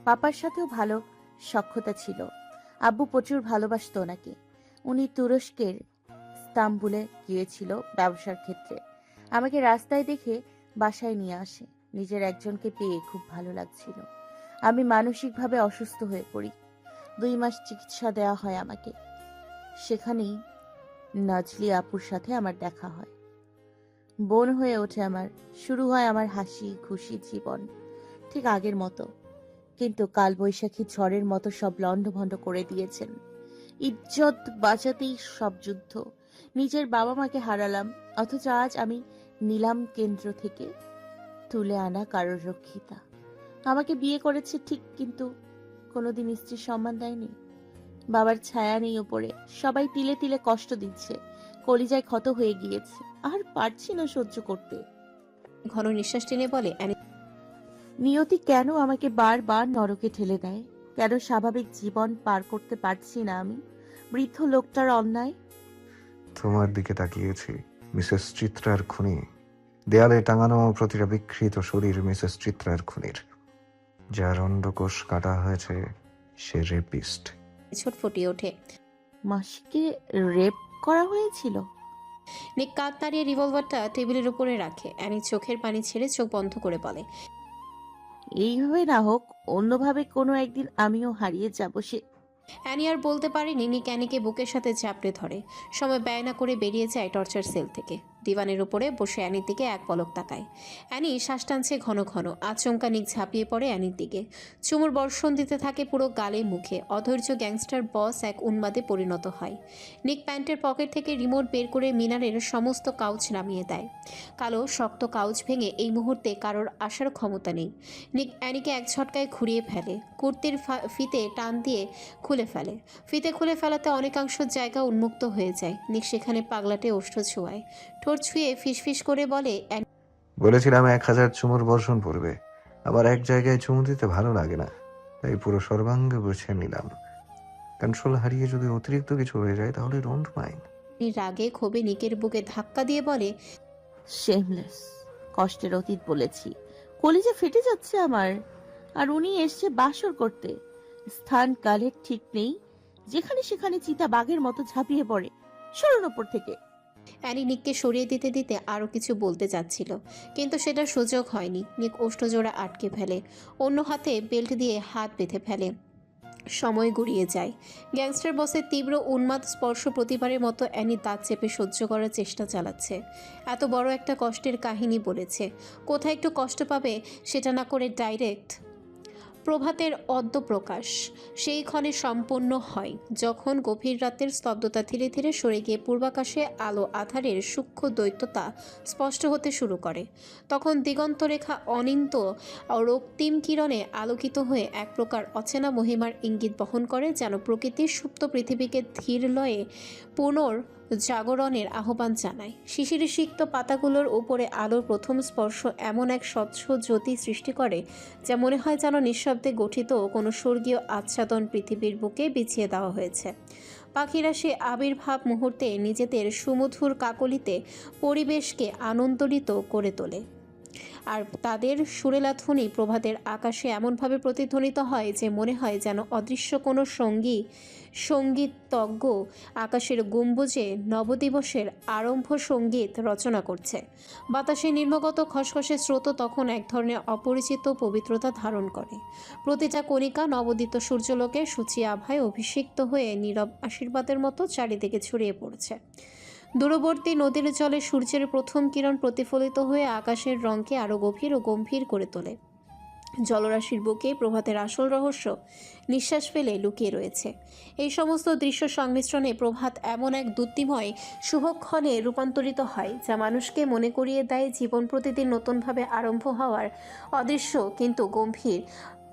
পাপার সাথেও ভালো সখ্যতা ছিল। আব্বু প্রচুর ভালোবাসতো ওনাকে। উনি তুরস্কের ইস্তাম্বুলে গিয়েছিল ব্যবসার ক্ষেত্রে। আমাকে রাস্তায় দেখে বাসায় নিয়ে আসে। নিজের একজনকে পেয়ে খুব ভালো লাগছিল। আমি মানসিকভাবে অসুস্থ হয়ে পড়ি। 2 মাস চিকিৎসা দেওয়া হয় আমাকে। সেখানেই নাজলি আপুর সাথে আমার দেখা হয়। বোন হয়ে ওঠে আমার। শুরু হয় আমার হাসি খুশি জীবন, ঠিক আগের মতো। কিন্তু কালবৈশাখী ঝড়ের মতো সব লণ্ডভণ্ড করে দিয়েছেন। ইজ্জত বাঁচাতেই সব যুদ্ধ। নিজের বাবা মাকে হারালাম, অথচ আজ আমি নিলাম কেন্দ্র থেকে তুলে আনা কারোর রক্ষিতা। আমাকে বিয়ে করেছে ঠিক, কিন্তু কোনোদিন স্ত্রীর সম্মান দেয়নি। বাবার ছায়া নেই ওপরে। সবাই তিলে তিলে কষ্ট দিচ্ছে। কলিজায় ক্ষত হয়ে গিয়েছে। আর পারছি না সহ্য করতে। ঘন নিঃশ্বাস টেনে বলে, নিয়তি কেন আমাকে বারবার নরকে ঠেলে দেয়? কেন স্বাভাবিক জীবন পার করতে পারছি না আমি? বৃদ্ধ লোকটার অন্যায়। তোমার দিকে তাকিয়েছি, মিসেস চিত্রার খুনি। দেয়ালে টাঙানো প্রতিটা বিকৃত শরীর মিসেস চিত্রার খুনির। যার অন্ডকোষ কাটা হয়েছে সে রেপিস্ট। ছটফটিয়ে ওঠে। মাসিকে রেপ করা হয়েছিল? নিক কাঁধ নাড়িয়ে রিভলভারটা টেবিলের উপরে রাখে। অ্যানি চোখের পানি ছেড়ে চোখ বন্ধ করে বলে, এইভাবে না হোক, অন্যভাবে কোনো একদিন আমিও হারিয়ে যাব। সে অ্যানি আর বলতে পারেনি। নিক অ্যানিকে বুকের সাথে চাপড়ে ধরে। সময় ব্যয় না করে বেরিয়ে যায় টর্চার সেল থেকে। দিওয়ানের উপরে বসে অ্যানির দিকে এক পলক তাকায়। অ্যানি শ্বাস টানছে ঘন ঘন। আচমকা নিক ঝাঁপিয়ে পড়ে অ্যানির দিকে। চুমুর বর্ষণ দিতে থাকে পুরো গালে মুখে। অধৈর্য গ্যাংস্টার বস এক উন্মাদে পরিণত হয়। নিক প্যান্টের পকেট থেকে রিমোট বের করে মিনারের সমস্ত কাউচ নামিয়ে দেয়। কালো শক্ত কাউচ ভেঙে এই মুহূর্তে কারোর আসার ক্ষমতা নেই। নিক অ্যানিকে এক ঝটকায় ঘুরিয়ে ফেলে। কুর্তির ফিতে টান দিয়ে খুলে ফেলে। ফিতে খুলে ফেলাতে অনেকাংশ জায়গা উন্মুক্ত হয়ে যায়। নিক সেখানে পাগলাটে ওষ্ঠ ছোঁয়ায়। ঠোঁট ছুঁয়ে ফিসফিস করে বলে, বলেছিলাম 1000 চুমুর বর্ষণ পড়বে। আবার এক জায়গায় চুমু দিতে ভালো লাগে না, তাই পুরো সর্বাঙ্গে বুঝে নিলাম। কন্ট্রোল হারিয়ে যদি অতিরিক্ত কিছু হয়ে যায় তাহলে ডোন্ট মাইন্ড। রাগে ক্ষোভে নিকের বুকে ধাক্কা দিয়ে বলে, শেমলেস। কষ্টের অতীত বলেছি। কলিজা ফেটে যাচ্ছে আমার। আর উনি এসছে বাসর করতে। স্থান কালের ঠিক নেই। যেখানে সেখানে চিতা বাঘের মতো ঝাঁপিয়ে পড়ে। সরুন ওপর থেকে। অ্যানি নিককে সরিয়ে দিতে দিতে আরও কিছু বলতে যাচ্ছিল, কিন্তু সেটার সুযোগ হয়নি। নিক ওষ্ঠজোড়া আটকে ফেলে। অন্য হাতে বেল্ট দিয়ে হাত বেঁধে ফেলে। সময় গড়িয়ে যায়। গ্যাংস্টার বসের তীব্র উন্মাদ স্পর্শ প্রতিবারের মতো অ্যানি দাঁত চেপে সহ্য করার চেষ্টা চালাচ্ছে। এত বড় একটা কষ্টের কাহিনী বলেছে, কোথায় একটু কষ্ট পাবে সেটা না করে ডাইরেক্ট প্রভাতের অদ্য প্রকাশ সেই ক্ষণে সম্পন্ন হয়, যখন গভীর রাতের স্তব্ধতা ধীরে ধীরে সরে গিয়ে পূর্বাকাশে আলো আধারের সূক্ষ্ম দ্বৈততা স্পষ্ট হতে শুরু করে। তখন দিগন্তরেখা অনিন্ত রক্তিম কিরণে আলোকিত হয়ে এক প্রকার অচেনা মহিমার ইঙ্গিত বহন করে, যেন প্রকৃতির সুপ্ত পৃথিবীকে ধীর লয়ে জাগরণের আহ্বান জানায়। শিশিরে সিক্ত পাতাগুলোর উপরে আলোর প্রথম স্পর্শ এমন এক স্বচ্ছ জ্যোতি সৃষ্টি করে, যা মনে হয় যেন নিঃশব্দে গঠিত কোনো স্বর্গীয় আচ্ছাদন পৃথিবীর বুকে বিছিয়ে দেওয়া হয়েছে। পাখিরা সে আবির্ভাব মুহূর্তে নিজেদের সুমধুর কাকলিতে পরিবেশকে আনন্দলিত করে তোলে। আর তাদের সুরেলা ধ্বনি প্রভাতের আকাশে এমনভাবে প্রতিধ্বনিত হয় যে মনে হয় যেন অদৃশ্য কোনো সঙ্গীতজ্ঞ আকাশের গম্বুজে নবদিবসের আরম্ভ সঙ্গীত রচনা করছে। বাতাসে নির্মগত খসখসে স্রোত তখন এক ধরনের অপরিচিত পবিত্রতা ধারণ করে। প্রতিটা কণিকা নবোদিত সূর্যলোকের সূচি আভায় অভিষিক্ত হয়ে নীরব আশীর্বাদের মতো চারিদিকে ছড়িয়ে পড়ছে। দূরবর্তী নদীর জলে সূর্যের প্রথম কিরণ প্রতিফলিত হয়ে আকাশের রঙকে আরও গভীর ও গম্ভীর করে তোলে। জলরাশির বুকে প্রভাতের আসল রহস্য নিঃশ্বাস ফেলে লুকিয়ে রয়েছে। এই সমস্ত দৃশ্য সংমিশ্রণে প্রভাত এমন এক দ্যুতিময় শুভক্ষণে রূপান্তরিত হয়, যা মানুষকে মনে করিয়ে দেয় জীবন প্রতিদিন নতুনভাবে আরম্ভ হওয়ার অদৃশ্য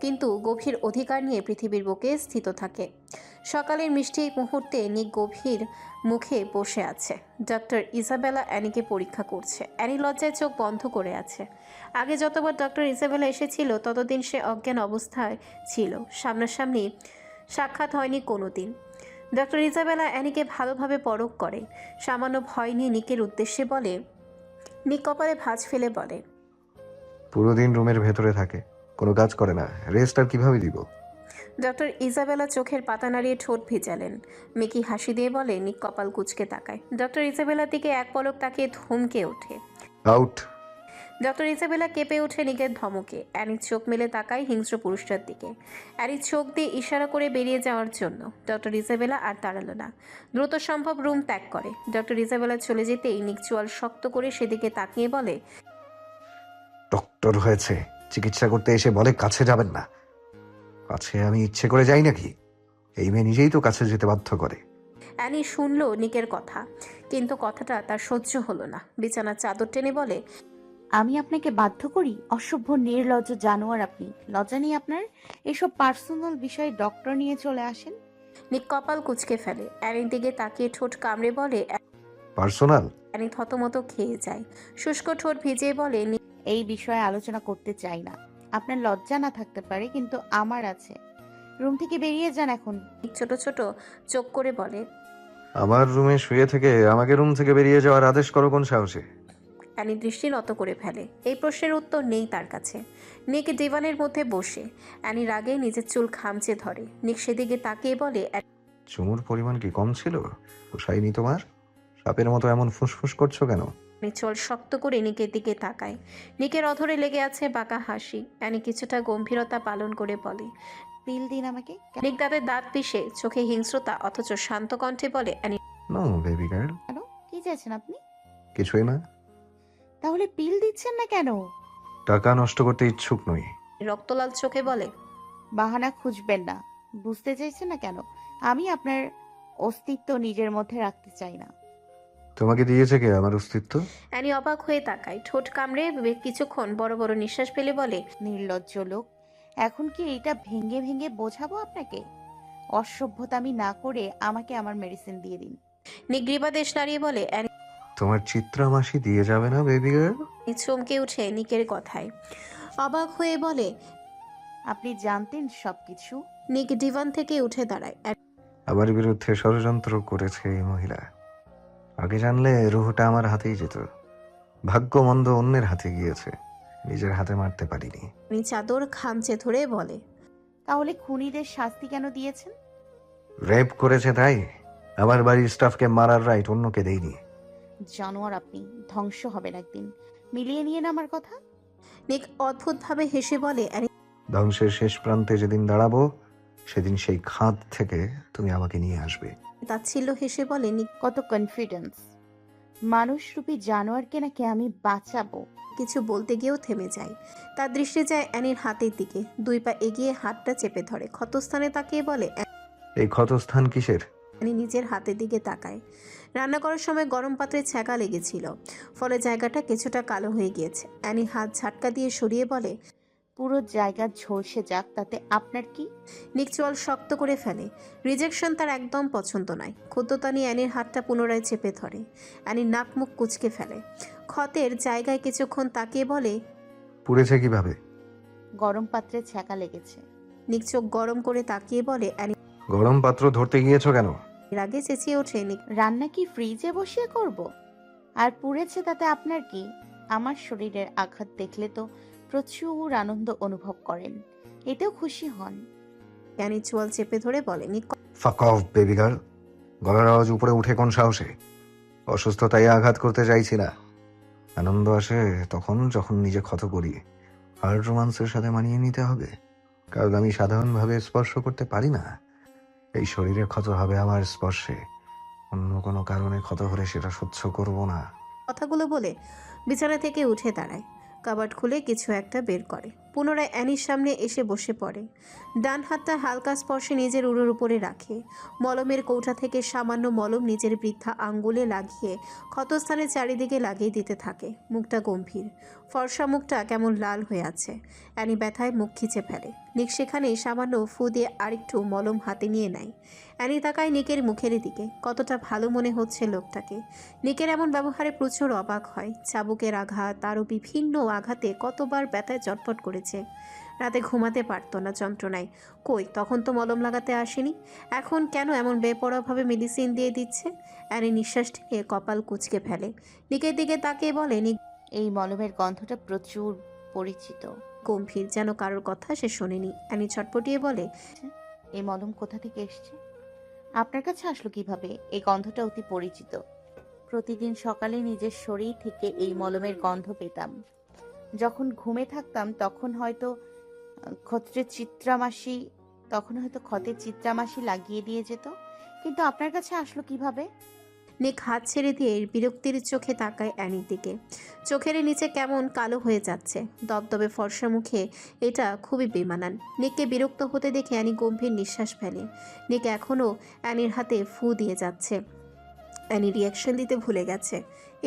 কিন্তু গভীর অধিকার নিয়ে পৃথিবীর বুকে স্থিত থাকে। সকালের মিষ্টি এই মুহূর্তে নিক গভীর মুখে বসে আছে। ডক্টর ইসাবেলা অ্যানিকে পরীক্ষা করছে। অ্যানি লজ্জায় চোখ বন্ধ করে আছে। আগে যতবার ডক্টর ইসাবেলা এসেছিল ততদিন সে অজ্ঞান অবস্থায় ছিল। সামনাসামনি সাক্ষাৎ হয়নি কোনো দিন। ডক্টর ইসাবেলা অ্যানিকে ভালোভাবে পরখ করে। সামান্য ভয় নিয়ে নিকের উদ্দেশ্যে বলে, নিক কপালে ভাঁজ ফেলে বলে, পুরো দিন রুমের ভেতরে থাকে, কোনো কাজ করে না, রেস্ট আর কিভাবে দিব? ডক্টর ইজাবেলা চোখের পাতা নাড়িয়ে ঠোঁট ভিজালেন। মিকি হাসি দিয়ে বলে, নিক কপাল কুঁচকে তাকায়। ডক্টর ইজাবেলার দিকে এক পলক তাকিয়ে ধমকে ওঠে। আউট। ডক্টর ইজাবেলা কেঁপে ওঠে নিকের ধমকে। অ্যানি চোখ মেলে তাকায় হিংস্র পুরুষটার দিকে। অ্যানি চোখ দিয়ে ইশারা করে বেরিয়ে যাওয়ার জন্য। ডক্টর ইজাবেলা আর দাঁড়ালো না, দ্রুত সম্ভব রুম ত্যাগ করে। ডক্টর ইজাবেলা চলে যেতেই নিক চোয়াল শক্ত করে সেদিকে তাকিয়ে বলে, ডক্টর হয়েছে, চিকিৎসা করতে এসে বলে কাছে যাবেন না। কাছে আমি ইচ্ছে করে যাই নাকি? এই মেয়ে নিজেই তো কাছে যেতে বাধ্য করে। অ্যানি শুনল নিকের কথা, কিন্তু কথাটা তার সহ্য হলো না। বিছানার চাদর টেনে বলে, আমি আপনাকে বাধ্য করি? অসভ্য নির্লজ্জ জানোয়ার আপনি। লজ্জা নেই আপনার? এসব পার্সোনাল বিষয়ে ডক্টর নিয়ে চলে আসেন। নিক কপাল কুঁচকে ফেলে। অ্যানির দিকে তাকিয়ে ঠোঁট কামড়ে বলে। পার্সোনাল? অ্যানি থতমত খেয়ে যায়। শুষ্ক ঠোঁট ভিজিয়ে বলে, এই বিষয়ে আলোচনা করতে চাই না। আপনার লজ্জা না থাকতে পারে, কিন্তু আমার আছে। রুম থেকে বেরিয়ে যান এখন। নিক ছোট ছোট চোখ করে বলে। আমার রুমে শুয়ে থেকে আমাকে রুম থেকে বেরিয়ে যাওয়ার আদেশ করো কোন সাহসে? অ্যানি দৃষ্টি নত করে ফেলে। এই প্রশ্নের উত্তর নেই তার কাছে। নিক ডিভানের মধ্যে বসে অ্যানি রাগে নিজের চুল খামচে ধরে। নিক সেদিকে তাকিয়ে বলে, চুমুর পরিমাণ কি কম ছিল? পোষায়নি তোমার? সাপের মতো এমন ফুসফুস করছো কেন? অ্যানি চোল শক্ত করে নিকের দিকে তাকায়। নিকের অধরে লেগে আছে বাঁকা হাসি। অ্যানি কিছুটা গম্ভীরতা পালন করে বলে, পিল দিন আমাকে। নিক দাঁতের দাঁত পিষে চোখে হিংস্রতা অথচ শান্ত কণ্ঠে বলে, নো বেবি গার্ল। কেন? কি চাইছেন আপনি? কিছুই না। তাহলে পিল দিচ্ছেন না কেন? টাকা নষ্ট করতে ইচ্ছুক নই। রক্তলাল চোখে বলে, বাহানা খুঁজবেন না। বুঝতে চাইছেন না কেন? আমি আপনার অস্তিত্ব নিজের মধ্যে রাখতে চাই না। তোমাকে দিয়েছে কে আমার অস্তিত্ব? অ্যানি অবাক হয়ে তাকায়। ঠোঁট কামড়ে কিছুক্ষণ বড় বড় নিঃশ্বাস ফেলে বলে, নির্লজ্জ লোক। এখন কি এইটা ভেঙে ভেঙে বোঝাবো আপনাকে? অসভ্যতামি না করে আমাকে আমার মেডিসিন দিয়ে দিন। নিক গ্রীবাদেশ নাড়িয়ে বলে। অ্যানি তোমার চিত্রা মাসি দিয়ে যাবে না বেবি গার্ল? চমকে উঠে নিকের কথায় অবাক হয়ে বলে, আপনি জানতেন সবকিছু? নিক ডিভান থেকে উঠে দাঁড়ায়। আমার বিরুদ্ধে ষড়যন্ত্র করেছে এই মহিলা। আগে জানলে রুহটা আমার হাতেই যেত। ভাগ্য মন্দ অন্যের হাতে গিয়েছে, নিজের হাতে মারতে পারিনি। অ্যানি চাদর খামচে ধরে বলে, তাহলে খুনিদের শাস্তি কেন দিয়েছেন? রেপ করেছে তাই? আমার বাড়ির স্টাফকে মারার রাইট অন্যকে দেইনি। জানোয়ার আপনি। ধ্বংস হবেন একদিন। মিলিয়ে নিয়ে আমার কথা। নিক অদ্ভুতভাবে হেসে বলে, অ্যানি ধ্বংসের শেষ প্রান্তে যেদিন দাঁড়াবো, সেদিন সেই খাদ থেকে তুমি আমাকে নিয়ে আসবে। তাচ্ছিল্য হেসে বলে, নিক কত কনফিডেন্স! মানুষরূপী জানোয়ারকে নাকি আমি বাঁচাবো? কিছু বলতে গিয়েও থেমে যায়। তার দৃষ্টি যায় অ্যানির হাতের দিকে। দুই পা এগিয়ে হাতটা চেপে ধরে ক্ষতস্থানে তাকিয়ে বলে, এই ক্ষতস্থান কিসের? অ্যানি নিজের হাতের দিকে তাকায়। রান্না করার সময় গরম পাত্রে ছ্যাঁকা লেগেছিল, ফলে জায়গাটা কিছুটা কালো হয়ে গিয়েছে। অ্যানি হাত ঝাটকা দিয়ে সরিয়ে বলে, পুরো জায়গা ঝলসে যাক, তাতে আপনার কি? নিক চোয়াল শক্ত করে ফেলে। রিজেকশন তার একদম পছন্দ নয়। ক্ষুদ্রতা নিয়ে অ্যানির হাতটা পুনরায় চেপে ধরে। অ্যানি নাক মুখ কুচকে ফেলে। ক্ষতের জায়গায় কিছুক্ষণ তাকিয়ে বলে, পুড়েছে কিভাবে? গরম পাত্রে ছ্যাঁকা লেগেছে। নিক চোখ গরম করে তাকিয়ে বলে, অ্যানি গরম পাত্র ধরতে গিয়েছো কেন? রাগে চেঁচিয়ে ওঠে। নিক রান্না কি ফ্রিজে বসিয়ে করব? আর পুড়েছে তাতে আপনার কি? আমার শরীরের আঘাত দেখলে তো প্রচুর আনন্দ অনুভব করেন, এতেও খুশি হন। অ্যানি চোয়াল চেপে ধরে বলে, নিক ফাক অফ বেবি গার্ল। গলার আওয়াজ উপরে উঠে কোন সাহসে? অসুস্থতায় আঘাত করতে চাইছি না। আনন্দ আসে তখন যখন নিজে ক্ষত করি। হার্ড রোমান্সের সাথে মানিয়ে নিতে হবে, কারণ আমি সাধারণভাবে স্পর্শ করতে পারি না। এই শরীরে ক্ষত হবে আমার স্পর্শে। অন্য কোনো কারণে ক্ষত হলে সেটা সহ্য করব না। কথাগুলো বলে বিছানা থেকে উঠে দাঁড়ায়। কাবার্ড খুলে কিছু একটা বের করে। পুনরায় অ্যানির সামনে এসে বসে পড়ে। ডান হাতটা হালকা স্পর্শে নিজের উড়োর উপরে রাখে। মলমের কৌটা থেকে সামান্য মলম নিজের বৃদ্ধা আঙ্গুলে লাগিয়ে ক্ষতস্থানের চারিদিকে লাগিয়ে দিতে থাকে। মুখটা গম্ভীর, ফর্সা মুখটা কেমন লাল হয়ে আছে। অ্যানি ব্যথায় মুখ খিচে ফেলে। নিক সেখানেই সামান্য ফু দিয়ে আরেকটু মলম হাতে নিয়ে নেয়। অ্যানি তাকায় নিকের মুখের দিকে। কতটা ভালো মনে হচ্ছে লোকটাকে। নিকের এমন ব্যবহারে প্রচুর অবাক হয়। চাবুকের আঘাত, আরও বিভিন্ন আঘাতে কতবার ব্যথায় চটপট করেছে। রাতে ঘুমাতে পারতো না যন্ত্রণায়। কই, তখন তো মলম লাগাতে আসেনি। এখন কেন এমন বেপরোয়াভাবে মেডিসিন দিয়ে দিচ্ছে? অ্যানি নিঃশ্বাস টেনে কপাল কুঁচকে ফেলে। নিকের দিকে তাকিয়ে বলে, নিক এই মলমের গন্ধটা প্রচুর পরিচিত। গম্ভীর, যেন কারোর কথা সে শোনেনি। অ্যানি ছটপটিয়ে বলে, এই মলম কোথা থেকে এসছে? আপনার কাছে আসলো কিভাবে? এই গন্ধটা অতি পরিচিত। প্রতিদিন সকালে নিজের শরীর থেকে এই মলমের গন্ধ পেতাম। যখন ঘুমে থাকতাম তখন হয়তো ক্ষতের চিত্রামাসি লাগিয়ে দিয়ে যেত। কিন্তু আপনার কাছে আসলো কিভাবে? নিক হাত ছেড়ে দিয়ে বিরক্তির চোখে তাকায় অ্যানির দিকে। চোখের নিচে কেমন কালো হয়ে যাচ্ছে, দবদবে ফর্সা মুখে এটা খুবই বেমানান। নিককে বিরক্ত হতে দেখে অ্যানি গম্ভীর নিঃশ্বাস ফেলে। নিক এখনও অ্যানির হাতে ফু দিয়ে যাচ্ছে। অ্যানি রিয়াকশন দিতে ভুলে গেছে।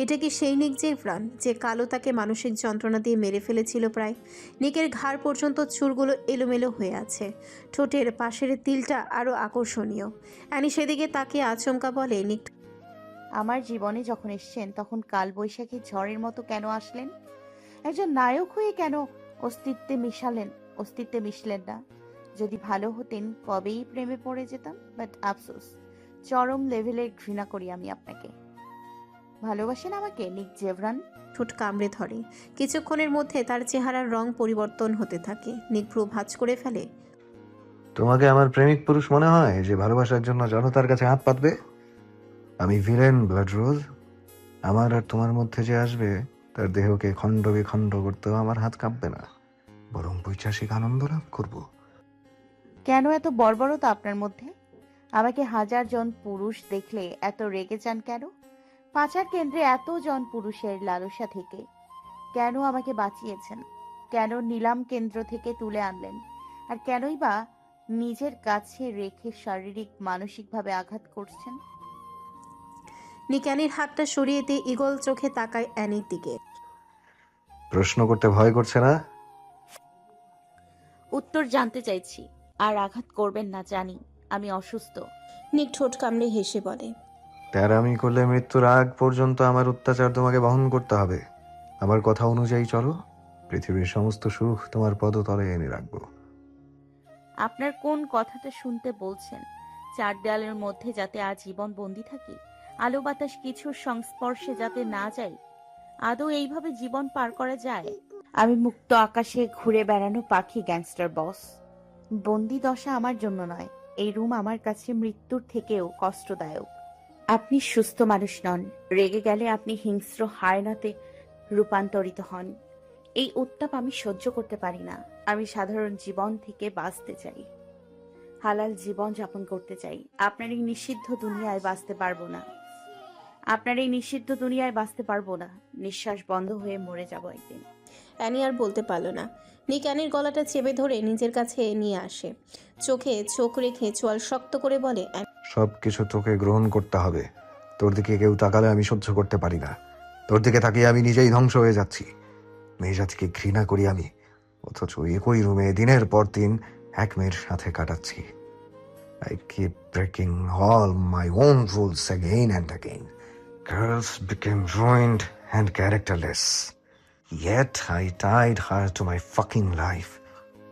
এটা কি সেই নিক জেভরান যে কালো তাকে মানসিক যন্ত্রণা দিয়ে মেরে ফেলেছিল প্রায়? নিকের ঘাড় পর্যন্ত চুলগুলো এলোমেলো হয়ে আছে, ঠোঁটের পাশের তিলটা আরও আকর্ষণীয়। অ্যানি সেদিকে তাকিয়ে আচমকা বলে, নিক আমার জীবনে যখন এসছেন তখন কালবৈশাখী ঝড়ের মতো কেন আসলেন? একজন নায়ক হয়ে কেন অস্তিত্বে মিশলেন না? যদি ভালো হতেন কবেই প্রেমে পড়ে যেতাম। বাট আফসোস, চরম লেভেলের ঘৃণা করি আমি আপনাকে। ভালোবাসেন আমাকে নিক জেভরান? ঠোঁট কামড়ে ধরে। কিছুক্ষণের মধ্যে তার চেহারার রং পরিবর্তন হতে থাকে। নিক ভ্রু ভাঁজ করে ফেলে। তোমাকে আমার প্রেমিক পুরুষ মনে হয় যে ভালোবাসার জন্য জনতার কাছে হাত পাতবে? আমি ভিলেন ব্লাড রোজ। আমার আর তোমার মধ্যে যে আসবে তার দেহকে খণ্ড বিখণ্ড করতেও আমার হাত কাঁপবে না, বরং পৈশাসিক আনন্দ লাভ করব। কেন এত বর্বরতা আপনার মধ্যে? আমাকে হাজার জন পুরুষ দেখলে এত রেগে যান কেন? পাচার কেন্দ্রে এত জন পুরুষের লালসা থেকে কেন আমাকে বাঁচিয়েছেন? কেন নিলাম কেন্দ্র থেকে তুলে আনলেন? আর কেনই বা নিজের কাছে রেখে শারীরিক মানসিকভাবে আঘাত করছেন? নিক অ্যানির হাতটা সরিয়ে দিয়ে ঈগল চোখে তাকায় অ্যানির দিকে। প্রশ্ন করতে ভয় করছে না? উত্তর জানতে চাইছি। আর আঘাত করবেন না, জানি আমি অসুস্থ। নিক ঠোঁট কামড়ে হেসে বলে, তেরামি করলে মৃত্যুর আগ পর্যন্ত আমার অত্যাচার তোমাকে বহন করতে হবে। আমার কথা অনুযায়ী চলো, পৃথিবীর সমস্ত সুখ তোমার পদতলে এনে রাখবো। আপনার কোন কথাটা শুনতে বলছেন? চার দেয়ালের মধ্যে যাতে আজীবন বন্দি থাকি, আলো বাতাস কিছুর সংস্পর্শে যাতে না যাই। আদৌ এইভাবে জীবন পার করা যায়? আমি মুক্ত আকাশে ঘুরে বেড়ানো পাখি গ্যাংস্টার বস। বন্দি দশা আমার জন্য নয়। এই রুম আমার কাছে মৃত্যুর থেকেও কষ্টদায়ক। আপনি সুস্থ মানুষ নন। রেগে গেলে আপনি হিংস্র হায়নাতে রূপান্তরিত হন। এই উত্তাপ আমি সহ্য করতে পারি না। আমি সাধারণ জীবন থেকে বাঁচতে চাই, হালাল জীবন যাপন করতে চাই। আপনার এই নিষিদ্ধ দুনিয়ায় বাঁচতে পারবো না। নিঃশ্বাস বন্ধ হয়ে মরে যাব একদিন। অ্যানি আর বলতে পারল না। নিক অ্যানির গলাটা চেপে ধরে নিজের কাছে নিয়ে আসে। চোখে চোখ রেখে চোয়াল শক্ত করে বলে, সবকিছু তোকে গ্রহণ করতে হবে। তোর দিকে কেউ তাকালে আমি সহ্য করতে পারি না। তোর দিকে তাকিয়ে আমি নিজেই ধ্বংস হয়ে যাচ্ছি। মেয়ে জাতিকে ঘৃণা করি আমি, অথচ একই রুমে দিনের পর দিন এক মেয়ের সাথে কাটাচ্ছি। I keep breaking all my own rules again and again. Girls became ruined and characterless. Yet I tied her to my fucking life.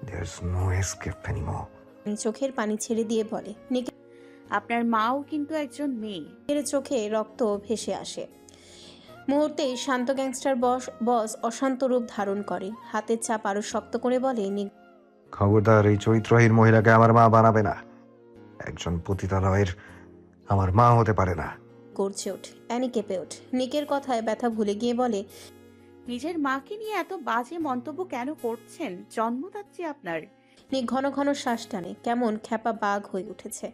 There's no escape anymore. চোখের পানি ছেড়ে দিয়ে বলে। নিকের আপনার মাও কিন্তু একজন মেয়ে। চোখে রক্ত ভেসে আসে। মুহূর্তেই শান্ত গ্যাংস্টার বস অশান্ত রূপ ধারণ করে। হাতের চাপ আরো শক্ত করে বলে, নিক খবরদার এই চরিত্রহীন মহিলাকে আমার মা বানাবে না। একজন পতিতালয়ের আমার মা হতে পারে না। করছে ওঠ। অ্যানি কেঁপে ওঠ। নিকের কথায় ব্যথা ভুলে গিয়ে বলে, নিজের মাকে নিয়ে এত বাজে মন্তব্য কেন করছেন? জন্মদাত্রী আপনার। নিক ঘন ঘন শ্বাস টানে, কেমন খ্যাপা বাঘ হয়ে উঠেছে।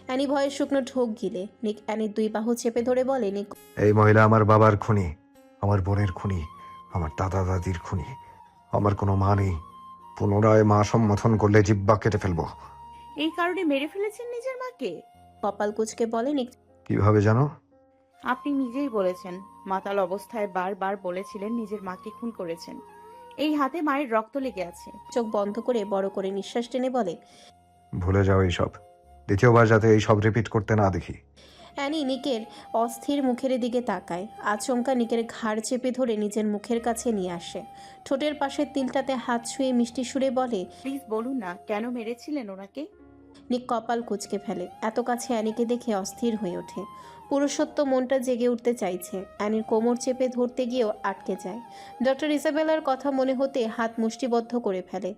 অ্যানি ভয়ে শুকনো ঢোক গিলে। নিক অ্যানির দুই বাহু চেপে ধরে বলে, নিক এই মহিলা আমার বাবার খুনি, আমার বোনের খুনি, আমার দাদা দাদির খুনি। আমার কোনো মা নেই। পুনরায় মা সম্বোধন করলে জিব্বা কেটে ফেলবো। এই কারণে মেরে ফেলেছেন নিজের মাকে? কপাল কুঁচকে বলে, নিক কিভাবে জানো? আপনি নিজেই বলেছেন। মাতাল অবস্থায় বারবার বলেছিলেন নিজের মাকে খুন করেছেন। এই হাতে মায়ের রক্ত লেগে আছে। চোখ বন্ধ করে বড় করে নিঃশ্বাস টেনে বলে, ভুলে যাও এইসব। দ্বিতীয়বার যাতে এইসব রিপিট করতে না দেখি। অ্যানি নিকের অস্থির মুখের দিকে তাকায়। আচমকা নিকের ঘাড় চেপে ধরে নিজের মুখের কাছে নিয়ে আসে। ঠোঁটের পাশের তিলটাতে হাত ছুঁয়ে মিষ্টি সুরে বলে, প্লিজ বলুন না, কেন মেরেছিলেন ওনাকে? নিক কপাল কুঁচকে ফেলে। এত কাছে অ্যানিকে দেখে অস্থির হয়ে ওঠে। পুরুষত্ব মনটা জেগে উঠতে চাইছে। অ্যানির কোমর চেপে ধরতে গিয়েও আটকে যায়। ডক্টর ইসাবেলার কথা মনে হতে হাত মুষ্টিবদ্ধ করে ফেলে।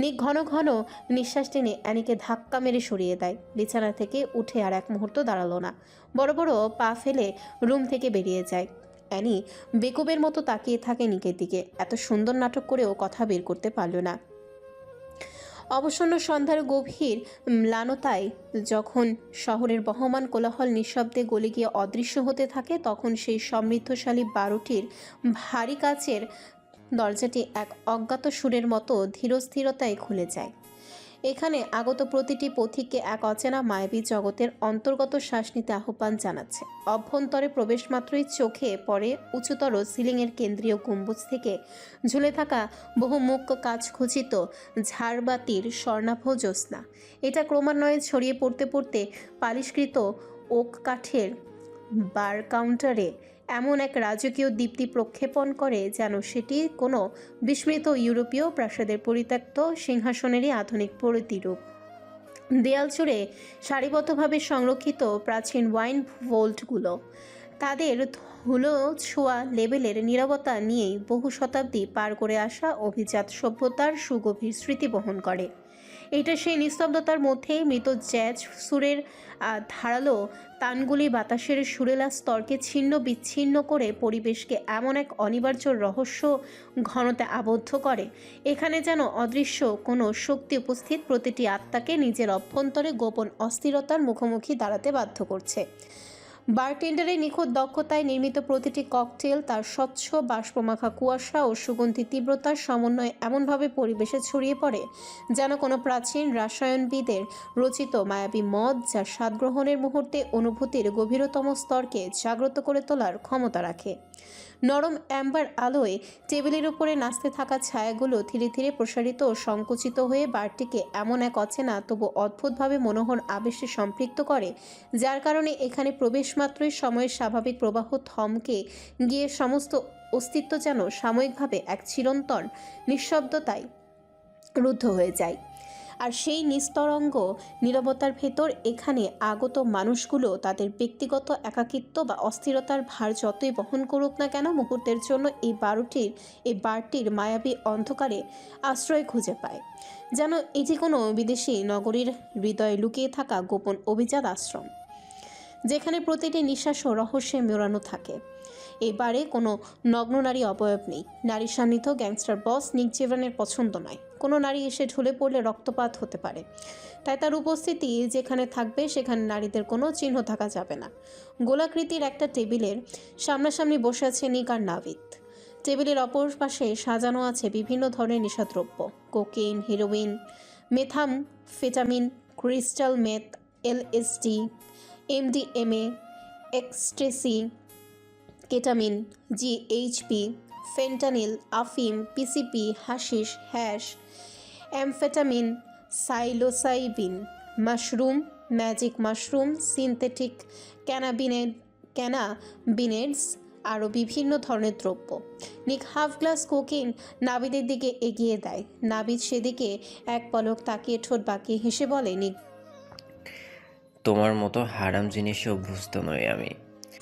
নিক ঘন ঘন নিঃশ্বাস টেনে অ্যানিকে ধাক্কা মেরে সরিয়ে দেয়। বিছানা থেকে উঠে আর এক মুহূর্ত দাঁড়ালো না, বড় বড় পা ফেলে রুম থেকে বেরিয়ে যায়। অ্যানি বেকুবের মতো তাকিয়ে থাকে নিকের দিকে। এত সুন্দর নাটক করেও কথা বের করতে পারল না। অবসন্ন সন্ধ্যার গভীর ম্লানতায় যখন শহরের বহমান কোলাহল নিঃশব্দে গলে গিয়ে অদৃশ্য হতে থাকে, তখন সেই সমৃদ্ধশালী বারোটির ভারী কাচের দরজাটি এক অজ্ঞাত সুরের মতো ধীরস্থিরতায় খুলে যায়। এখানে আগত প্রতিটি পথিককে এক অচেনা মায়াবী জগতের অন্তর্গত শ্বাস নিতে আহ্বান জানাচ্ছে। অভ্যন্তরে প্রবেশ মাত্রই চোখে পড়ে উঁচুতর সিলিংয়ের কেন্দ্রীয় গম্বুজ থেকে ঝুলে থাকা বহুমুখ কাচ খচিত ঝাড়বাতির স্বর্ণাভ জ্যোৎস্না। এটা ক্রমান্বয়ে ছড়িয়ে পড়তে পড়তে পালিশকৃত ওক কাঠের বার কাউন্টারে এমন এক রাজকীয় দীপ্তি প্রক্ষেপণ করে যেন সেটি কোনো বিস্মৃত ইউরোপীয় প্রাসাদের পরিত্যক্ত সিংহাসনেরই আধুনিক প্রতিরূপ। দেয়াল জুড়ে সারিবদ্ধভাবে সংরক্ষিত প্রাচীন ওয়াইন ভোল্টগুলো তাদের ধুলো ছোঁয়া লেবেলের নীরবতা নিয়েই বহু শতাব্দী পার করে আসা অভিজাত সভ্যতার সুগভীর স্মৃতি বহন করে। এটা সেই নিস্তব্ধতার মধ্যেই মৃত জ্যাজ সুরের ধারালো তানগুলি বাতাসের সুরেলা স্তরকে ছিন্ন বিচ্ছিন্ন করে পরিবেশকে এমন এক অনিবার্য রহস্য ঘনতে আবদ্ধ করে। এখানে যেন অদৃশ্য কোনো শক্তি উপস্থিত প্রতিটি আত্মাকে নিজের অভ্যন্তরে গোপন অস্থিরতার মুখোমুখি দাঁড়াতে বাধ্য করছে। বারটেন্ডারের নিখুঁত দক্ষতায় নির্মিত প্রতিটি ককটেল তার স্বচ্ছ বাষ্পমাখা কুয়াশা ও সুগন্ধি তীব্রতার সমন্বয়ে এমনভাবে পরিবেশে ছড়িয়ে পড়ে যেন কোনো প্রাচীন রসায়নবিদের রচিত মায়াবী মদ, যা স্বাদ গ্রহণের মুহূর্তে অনুভূতির গভীরতম স্তরকে জাগ্রত করে তোলার ক্ষমতা রাখে। নরম অ্যাম্বার আলোয় টেবিলের উপরে নাচতে থাকা ছায়াগুলো ধীরে ধীরে প্রসারিত ও সংকুচিত হয়ে বারটিকে এমন এক অচেনা তবু অদ্ভুতভাবে মনোহর আবেশে সম্পৃক্ত করে, যার কারণে এখানে প্রবেশ মাত্রই সময়ের স্বাভাবিক প্রবাহ থমকে গিয়ে সমস্ত অস্তিত্ব যেন সাময়িকভাবে এক চিরন্তন নিঃশব্দতায় রুদ্ধ হয়ে যায়। আর সেই নিস্তরঙ্গ নীরবতার ভেতর এখানে আগত মানুষগুলো তাদের ব্যক্তিগত একাকিত্ব বা অস্থিরতার ভার যতই বহন করুক না কেন, মুহূর্তের জন্য এই বারটির মায়াবী অন্ধকারে আশ্রয় খুঁজে পায়। যেন এটি কোনো বিদেশি নগরীর হৃদয়ে লুকিয়ে থাকা গোপন অভিজাত আশ্রম, যেখানে প্রতিটি নিঃশ্বাস ও রহস্যে মোড়ানো থাকে। এবারে কোনো নগ্ন নারী অবয়ব নেই। নারীর সান্নিধ্য গ্যাংস্টার বস নিক জেভানের পছন্দ নয়। কোনো নারী এসে ঢলে পড়লে রক্তপাত হতে পারে, তাই তার উপস্থিতি যেখানে থাকবে সেখানে নারীদের কোনো চিহ্ন থাকা যাবে না। গোলাকৃতির একটা টেবিলের সামনাসামনি বসে আছে নিক আর নাভিদ। টেবিলের অপর পাশে সাজানো আছে বিভিন্ন ধরনের নেশাদ্রব্য: cocaine, heroin, methamphetamine, crystal meth, LSD, MDMA, ecstasy, ketamine, GHB, fentanyl, আফিম, PCP, hashish, hash, amphetamine, psilocybin, mushroom, magic mushroom, synthetic cannabinoids, আরও বিভিন্ন ধরনের দ্রব্য। নিক হাফ গ্লাস কোকেইন নাবিদের দিকে এগিয়ে দেয়। নাবিদ সেদিকে এক পলক তাকিয়ে ঠোঁট বাঁকিয়ে হেসে বলে, নিক, তোমার মতো হারাম জিনিসে অভ্যস্ত নই আমি।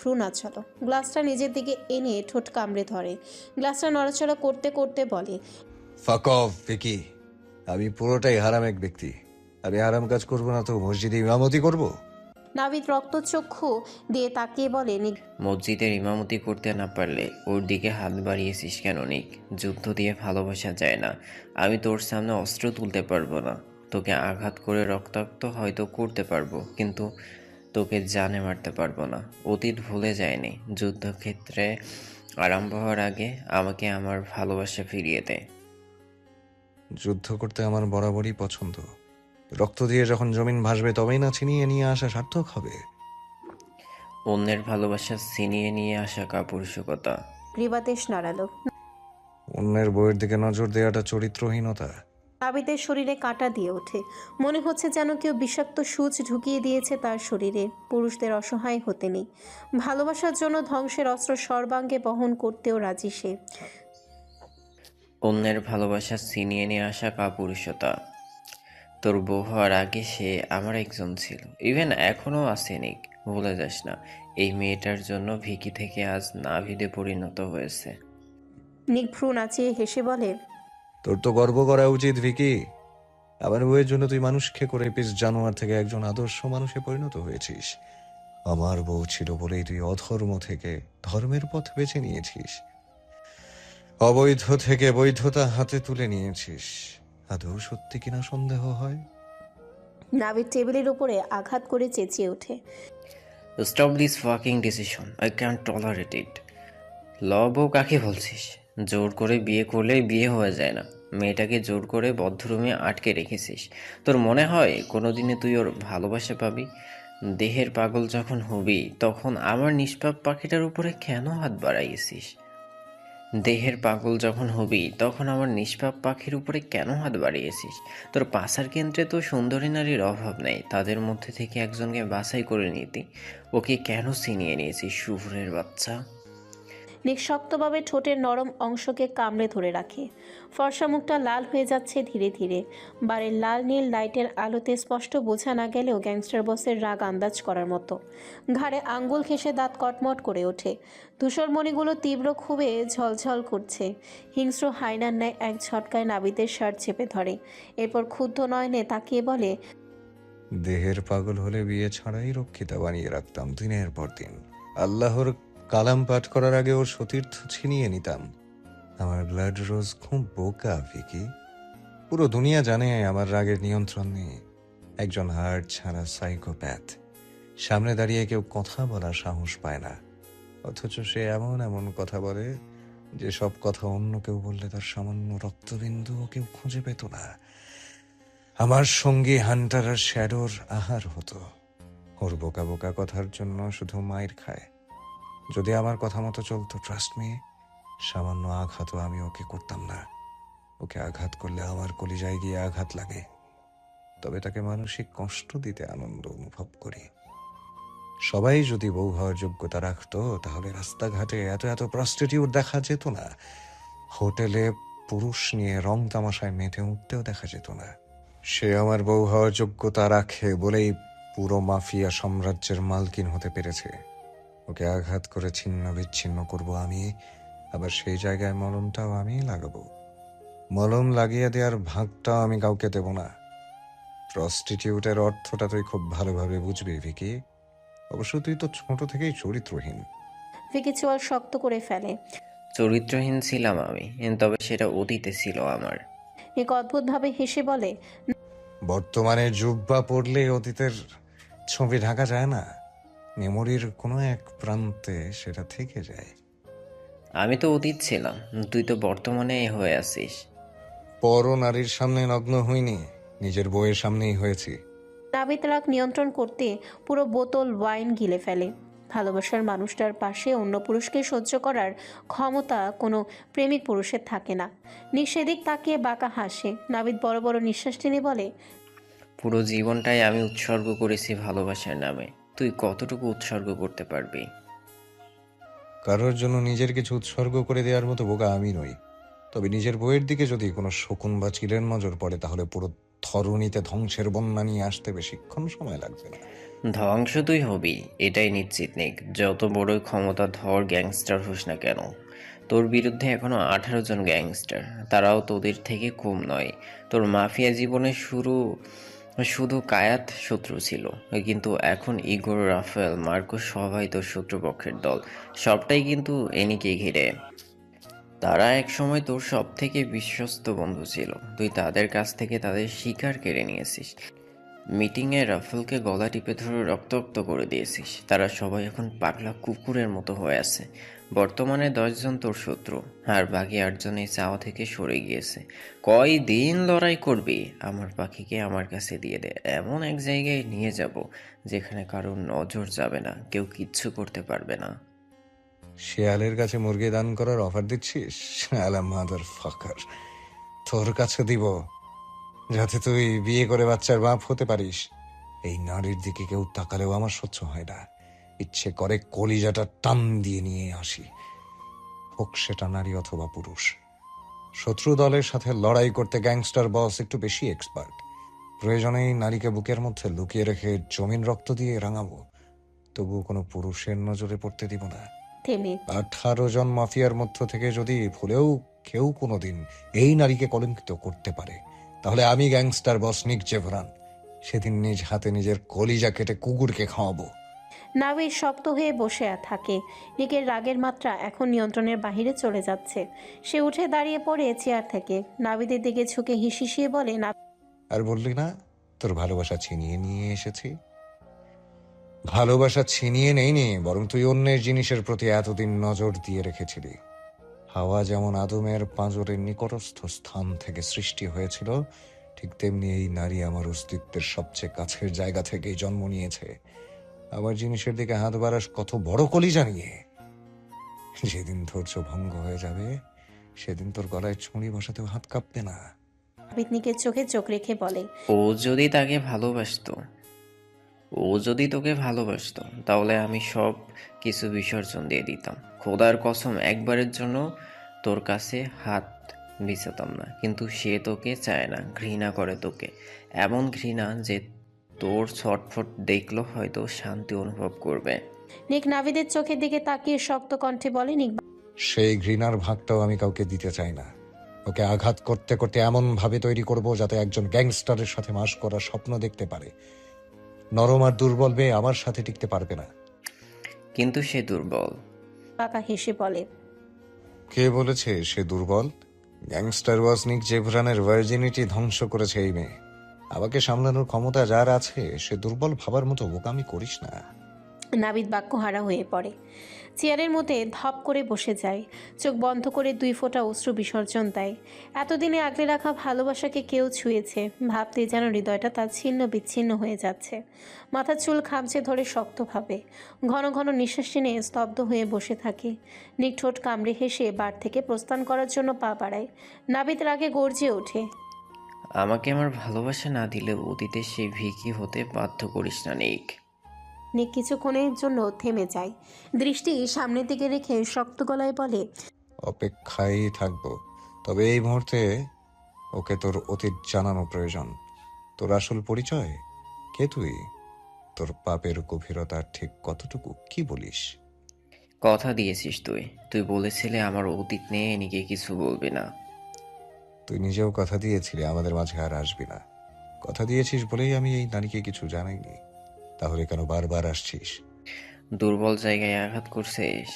ভ্রু নাচালো। গ্লাসটা নিজের দিকে এনে ঠোঁট কামড়ে ধরে। গ্লাসটা নড়াচড়া করতে করতে বলে, ফাক অফ ভিকি, আমি পুরোটাই হারাম এক ব্যক্তি। আমি হারাম কাজ করব না তো মসজিদে ইমামতি করব? নাবিদ রক্তচক্ষু দিয়ে তাকিয়ে বলে, নিক, মসজিদের ইমামতি করতে না পারলে ওর দিকে হাত বাড়িয়েছিস কেন নিক? যুদ্ধ দিয়ে ভালোবাসা যায় না। আমি তোর সামনে অস্ত্র তুলতে পারবো না। তোকে আঘাত করে রক্তাক্ত হয়তো করতে পারবো, কিন্তু তোকে জানে মারতে পারবো না। অতীত ভুলে যায়নি। যুদ্ধক্ষেত্রে আরম্ভ হওয়ার আগে আমাকে আমার ভালোবাসা ফিরিয়ে দে। যুদ্ধ করতে আমার বরাবরই পছন্দ। রক্ত দিয়ে যখন জমিন ভাসবে তবেই না ছিনিয়ে নিয়ে আসা সার্থক হবে। অন্যের ভালোবাসা ছিনিয়ে নিয়ে আসা কাপুরুষতা। গ্রীবাদেশ নাড়ালো। অন্যের বইয়ের দিকে নজর দেওয়াটা চরিত্রহীনতা। নাবিদের শরীরে কাঁটা দিয়ে ওঠে। মনে হচ্ছে যেন কেউ বিষাক্ত সূচ ঢুকিয়ে দিয়েছে তার শরীরে। পুরুষদের অসহায় হতে নেই। ভালোবাসার জন্য ধ্বংসের অস্ত্র সর্বাঙ্গে বহন করতেও রাজি সে। অন্যের ভালোবাসা ছিনিয়ে নিয়ে আসা কাপুরুষতা। তোর বউ হওয়ার আগে সে আমার একজন ছিল, ইভেন এখনও আছে নিক, ভুলে যাস না। এই মেয়েটার জন্য ভিকি থেকে আজ নাভিদে পরিণত হয়েছে। নিক ভ্রু নাচিয়ে হেসে বলে, তোর তো গর্ব করা উচিত ভিকি। আমার বউয়ের জন্য তুই মানুষকে করে পিস জানোয়ার থেকে একজন আদর্শ মানুষে পরিণত হয়েছিস। আমার বউ ছিল বলেই তুই অধর্ম থেকে ধর্মের পথ বেছে নিয়েছিস, অবৈধ থেকে বৈধতা হাতে তুলে নিয়েছিস। আদৌ সত্যি কিনা সন্দেহ হয়। নাবিদ টেবিলের উপরে আঘাত করে চেঁচিয়ে ওঠে, stop this fucking decision, I can't tolerate it. বউ কাকে বলছিস? জোর করে বিয়ে করলে বিয়ে হয়ে যায় না। মেয়েটাকে জোর করে বদ্ধরুমে আটকে রেখেছিস। তোর মনে হয় কোনোদিনে তুই ওর ভালোবাসা পাবি? দেহের পাগল যখন হবি তখন আমার নিষ্পাপ পাখিটার উপরে কেন হাত বাড়াইছিস? দেহের পাগল যখন হবি তখন আমার নিষ্পাপ পাখির উপরে কেন হাত বাড়িয়েছিস? তোর পাশার কেন্দ্রে তো সুন্দরী নারীর অভাব নেই, তাদের মধ্যে থেকে একজনকে বাছাই করে নিতি। ওকে কেন ছিনিয়ে নিয়েছিস শুভ্রের বাচ্চা? নিক শক্তভাবে ঠোঁটের নরম অংশকে কামড়ে ধরে রাখে। ফর্সা মুখটা লাল হয়ে যাচ্ছে ধীরে ধীরে। বাড়ির লাল নীল লাইটের আলোতে স্পষ্ট বোঝা না গেলেও গ্যাংস্টার বসের রাগ আন্দাজ করার মতো। ঘাড়ে আঙ্গুল ঘেঁষে দাঁত কটমট করে ওঠে। ধূসরমণিগুলো তীব্র ক্ষোভে ঝলঝল করছে। হিংস্র হায়নার ন্যায় এক ঝটকায় নাবিদের শার্ট চেপে ধরে। এরপর ক্ষুব্ধ নয়নে তাকিয়ে বলে, দেহের পাগল হলে বিয়ে ছাড়াই রক্ষিতা বানিয়ে রাখতাম দিনের পর দিন। আল্লাহর কালাম পাঠ করার আগে ওর সতীর্থ ছিনিয়ে নিতাম। আমার ব্লাড রোজ খুব বোকা ভিকি। পুরো দুনিয়া জানে আমার রাগের নিয়ন্ত্রণ নেই। একজন হার্ট ছাড়া সাইকোপ্যাথ। সামনে দাঁড়িয়ে কেউ কথা বলার সাহস পায় না, অথচ সে এমন এমন কথা বলে যে সব কথা অন্য কেউ বললে তার সামান্য রক্তবিন্দু কেউ খুঁজে পেত না। আমার সঙ্গী হান্টার আর শ্যাডোর আহার হতো। ওর বোকা বোকা কথার জন্য শুধু মায়ের খায়। যদি আমার কথা মতো চলতো, ট্রাস্ট মি, সামান্য আঘাতও আমি ওকে করতাম না। ওকে আঘাত করলে আমার কলিজায় গিয়ে আঘাত লাগে, তবে তাকে মানসিক কষ্ট দিতে আনন্দ অনুভব করি। সবাই যদি বউ হওয়ার যোগ্যতা রাখতো তাহলে রাস্তাঘাটে এত এত প্রস্টিটিউট দেখা যেত না। হোটেলে পুরুষ নিয়ে রং তামাশায় মেতে উঠতেও দেখা যেত না। সে আমার বউ হওয়ার যোগ্যতা রাখে বলেই পুরো মাফিয়া সাম্রাজ্যের মালকিন হতে পেরেছে। ওকে আঘাত করে ছিন্ন বিচ্ছিন্ন করব আমি, আবার সেই জায়গায় মলমটাও আমি লাগাবো। মলম লাগিয়ে দেওয়ার ভাগটাও আমি কাউকে দেব না। প্রস্টিটিউটের অর্থটা তুই খুব ভালোভাবে বুঝবি ভিকি। অবশ্য তুই তো ছোট থেকেই চরিত্রহীন। ভিকি চোয়াল শক্ত করে ফেলে। চরিত্রহীন ছিলাম আমি, তবে সেটা অতীতে ছিল আমার। নিক অদ্ভুতভাবে হেসে বলে, বর্তমানে জুব্বা পড়লে অতীতের ছবি ঢাকা যায় না। মেমোরির কোনো এক প্রান্তে সেটা থেকে যায়। আমি তো অতীত ছিলাম, তুই তো বর্তমানে হয়ে আছিস। পর নারীর সামনে নগ্ন হইনি, নিজের বউয়ের সামনেই হয়েছি। নাবিদ রাগ নিয়ন্ত্রণ করতে পুরো বোতল ওয়াইন গিলে ফেলে। ভালোবাসার মানুষটার পাশে অন্য পুরুষকে সহ্য করার ক্ষমতা কোনো প্রেমিক পুরুষের থাকে না। নিষেদিক তাকিয়ে বাঁকা হাসে। নাবিদ বড় বড় নিঃশ্বাস টেনে বলে, পুরো জীবনটাই আমি উৎসর্গ করেছি ভালোবাসার নামে, তুই কতটুকু উৎসর্গ করতে পারবি? কারোর জন্য নিজের কিছু উৎসর্গ করে দেওয়ার মতো বোকা আমি নই। তবে নিজের বইয়ের দিকে যদি কোনো শকুন বা চিলের নজর পড়ে তাহলে পুরো ধরণীতে ধ্বংসের বন্যা নিয়ে আসতে বেশিক্ষণ সময় লাগবে না। ধ্বংস তুই হবি, এটাই নিশ্চিত নিক। যত বড়ই ক্ষমতা ধর গ্যাংস্টার হোস না কেন, তোর বিরুদ্ধে এখনো 18 জন গ্যাংস্টার, তারাও তোদের থেকে কম নয়। তোর মাফিয়া জীবনে শুধু কায়াত শত্রু ছিল, কিন্তু এখন ইগোর, রাফেল, মার্কোস সবাই তোর শত্রুপক্ষের দল। সবটাই কিন্তু এনিকে ঘিরে। তারা একসময় তোর সব থেকে বিশ্বস্ত বন্ধু ছিল, তুই তাদের কাছ থেকে তাদের শিকার কেড়ে নিয়েছিস। মিটিংয়ে রাফেলকে গলা টিপে ধরে রক্তাক্ত করে দিয়েছিস। তারা সবাই এখন পাগলা কুকুরের মতো হয়ে আছে। বর্তমানে 10 জন তোর শত্রু, আর বাকি 8 জন এই চাওয়া থেকে সরে গিয়েছে। কয় দিন লড়াই করবি? আমার পাখিকে আমার কাছে দিয়ে দে, এমন এক জায়গায় নিয়ে যাব যেখানে কারোর নজর যাবে না, কেউ কিচ্ছু করতে পারবে না। শেয়ালের কাছে মুরগি দান করার অফার দিচ্ছিস? শালা মাদার ফাকার, তোর কাছে দিব যাতে তুই বিয়ে করে বাচ্চার বাপ হতে পারিস। এই নারীর দিকে কেউ তাকালেও আমার সহ্য হয় না। ইচ্ছে করে কলিজাটা টান দিয়ে নিয়ে আসি, হোক সেটা নারী অথবা পুরুষ। শত্রু দলের সাথে লড়াই করতে গ্যাংস্টার বস একটু বেশি এক্সপার্ট। প্রয়োজনেই নারীকে বুকের মধ্যে লুকিয়ে রেখে জমিন রক্ত দিয়ে রাঙাবো। তবুও কোনো পুরুষের নজরে পড়তে দিব না। থেমে 18 জন মাফিয়ার মধ্য থেকে যদি ভুলেও কেউ কোনোদিন এই নারীকে কলঙ্কিত করতে পারে, তাহলে আমি গ্যাংস্টার বস নিক জেভরান সেদিন নিজ হাতে নিজের কলিজা কেটে কুকুরকে খাওয়াবো। নাবিদ শক্ত হয়ে বসে থাকে। নিকের রাগের মাত্রা এখন নিয়ন্ত্রণের বাহিরে চলে যাচ্ছে। সে উঠে দাঁড়িয়ে পড়ে চেয়ার থেকে নাবিদের দিকে ঝুঁকে হিসিয়ে বলে, না আর বললি না তোর ভালোবাসা ছিনিয়ে নিয়ে এসেছি? ভালোবাসা ছিনিয়ে নেইনি, বরং তুই অন্যের জিনিসের প্রতি এতদিন নজর দিয়ে রেখেছিলি। হাওয়া যেমন আদমের পাঁজরের নিকটস্থ স্থান থেকে সৃষ্টি হয়েছিল, ঠিক তেমনি এই নারী আমার অস্তিত্বের সবচেয়ে কাছের জায়গা থেকেই জন্ম নিয়েছে। আমার জিনিসের দিকে হাত বাড়াস কত বড় কলিজা নিয়ে। যেদিন ধৈর্য ভঙ্গ হয়ে যাবে সেদিন তোর গলায় ছুরি বসাতেও হাত কাঁপবে না। নাবিদ নিকের চোখে চোখ রেখে বলে, ও যদি তাকে ভালোবাসতো, ও যদি তোকে ভালোবাসতো, তাহলে আমি সব কিছু বিসর্জন দিয়ে দিতাম। খোদার কসম, একবারের জন্য তোর কাছে হাত বিছাতাম না। কিন্তু সে তোকে চায় না, ঘৃণা করে তোকে। এমন ঘৃণা যে তোর ছটফট দেখলো হয়তো শান্তি অনুভব করবে। নিক নাবিদের চোখের দিকে তাকিয়ে শক্ত কণ্ঠে বলে, নিক সেই ঘৃণার ভাগটাও আমি কাউকে দিতে চাই না। ওকে আঘাত করতে করতে এমন ভাবে তৈরি করব যাতে একজন গ্যাংস্টারের সাথে মাস করার স্বপ্ন দেখতে পারে। নরম আর দুর্বল মেয়ে আমার সাথে টিকতে পারবে না। কিন্তু সে দুর্বল। বাঁকা হেসে বলে, কে বলেছে সে দুর্বল? গ্যাংস্টার বস নিক জেভরানের ভার্জিনিটি ধ্বংস করেছে এই মেয়ে। আমাকে সামলানোর ক্ষমতা যার আছে সে দুর্বল ভাবার মতো বোকামি করিস না। নাবিদ বাক্যহারা হয়ে পড়ে। চেয়ারের মধ্যে ধপ করে বসে যায়। চোখ বন্ধ করে 2 ফোঁটা অশ্রু বিসর্জন দেয়। এতদিনে আগলে রাখা ভালোবাসাকে কেউ ছুঁয়েছে ভাবতেই যেন হৃদয়টা তার ছিন্ন বিচ্ছিন্ন হয়ে যাচ্ছে। মাথার চুল খামচে ধরে শক্তভাবে ঘন ঘন নিঃশ্বাস নিয়ে স্তব্ধ হয়ে বসে থাকে। নিক ঠোঁট কামড়ে হেসে বার থেকে প্রস্থান করার জন্য পা বাড়ায়। নাবিদ রাগে গর্জে ওঠে, আমাকে আমার ভালোবাসা না দিলে অতীতে সে ভিকি হতে বাধ্য করিস না নিক। নিক কিছুক্ষণের জন্য থেমে যায়। দৃষ্টি সামনের দিকে রেখে শক্ত গলায় বলে, অপেক্ষায় থাকবো, তবে এই মুহূর্তে ওকে তোর অতীত জানানো প্রয়োজন। তোর আসল পরিচয় কে তুই? তোর পাপের গভীরতা ঠিক কতটুকু, কি বলিস? কথা দিয়েছিস তুই। তুই বলেছিলে আমার অতীত নিয়ে নিকে কিছু বলবি না। তুই নিজেও কথা দিয়েছিলি আমাদের মাঝে আর আসবি না। কথা দিয়েছিস বলেই আমি এই নারীকে কিছু জানাইনি। তাহলে কেন বারবার আসছিস? দুর্বল জায়গায় আঘাত করছিস।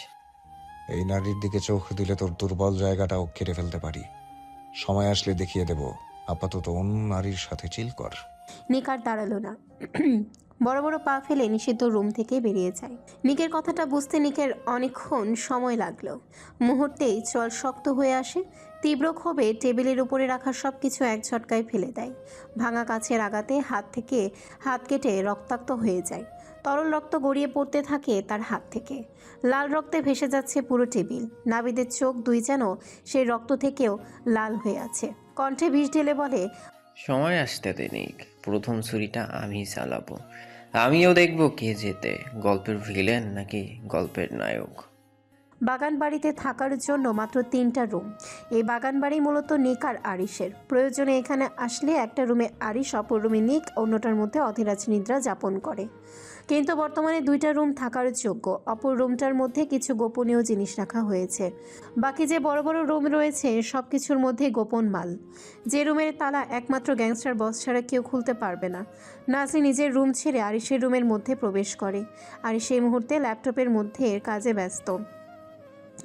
এই নারীর দিকে চোখ দিলে তোর দুর্বল জায়গাটাও কেটে ফেলতে পারি। সময় আসলে দেখিয়ে দেব। আপাতত অন্য নারীর সাথে চিল কর। নিক আর দাঁড়ালো না। বড় বড় পা ফেলে নিষিদ্ধ রুম থেকে বেরিয়ে যায়। নিকের কথাটা বুঝতে নিকের অনেকক্ষণ সময় লাগলো। মুহূর্তেই চল শক্ত হয়ে আসে। তীব্র ক্ষোভে টেবিলের উপরে রাখা সব কিছু এক ঝটকায় ফেলে দেয়। ভাঙা কাছের আঘাতে হাত কেটে রক্তাক্ত হয়ে যায়। তরল রক্ত গড়িয়ে পড়তে থাকে তার হাত থেকে। লাল রক্তে ভেসে যাচ্ছে পুরো টেবিল। নাবিদের চোখ দুই যেন সেই রক্ত থেকেও লাল হয়ে আছে। কণ্ঠে বিষ ঢেলে বলে, সময় আসতে দে নিক। প্রথম ছুরিটা আমি চালাবো। আমিও দেখবো কে জেতে, গল্পের ভিলেন নাকি গল্পের নায়ক। বাগান বাড়িতে থাকার জন্য মাত্র 3টা রুম। এই বাগান বাড়ি মূলত নিক আর আরিশের। প্রয়োজনে এখানে আসলে একটা রুমে আরিশ, অপর রুমে নিক, অন্যটার মধ্যে অধীরাজ নিদ্রা যাপন করে। কিন্তু বর্তমানে 2টা রুম থাকার যোগ্য। অপর রুমটার মধ্যে কিছু গোপনীয় জিনিস রাখা হয়েছে। বাকি যে বড় বড় রুম রয়েছে সব কিছুর মধ্যে গোপন মাল। যে রুমের তালা একমাত্র গ্যাংস্টার বস ছাড়া কেউ খুলতে পারবে না। নাজরি নিজের রুম ছেড়ে আরিশের রুমের মধ্যে প্রবেশ করে। আরিশ সেই মুহূর্তে ল্যাপটপের মধ্যে কাজে ব্যস্ত।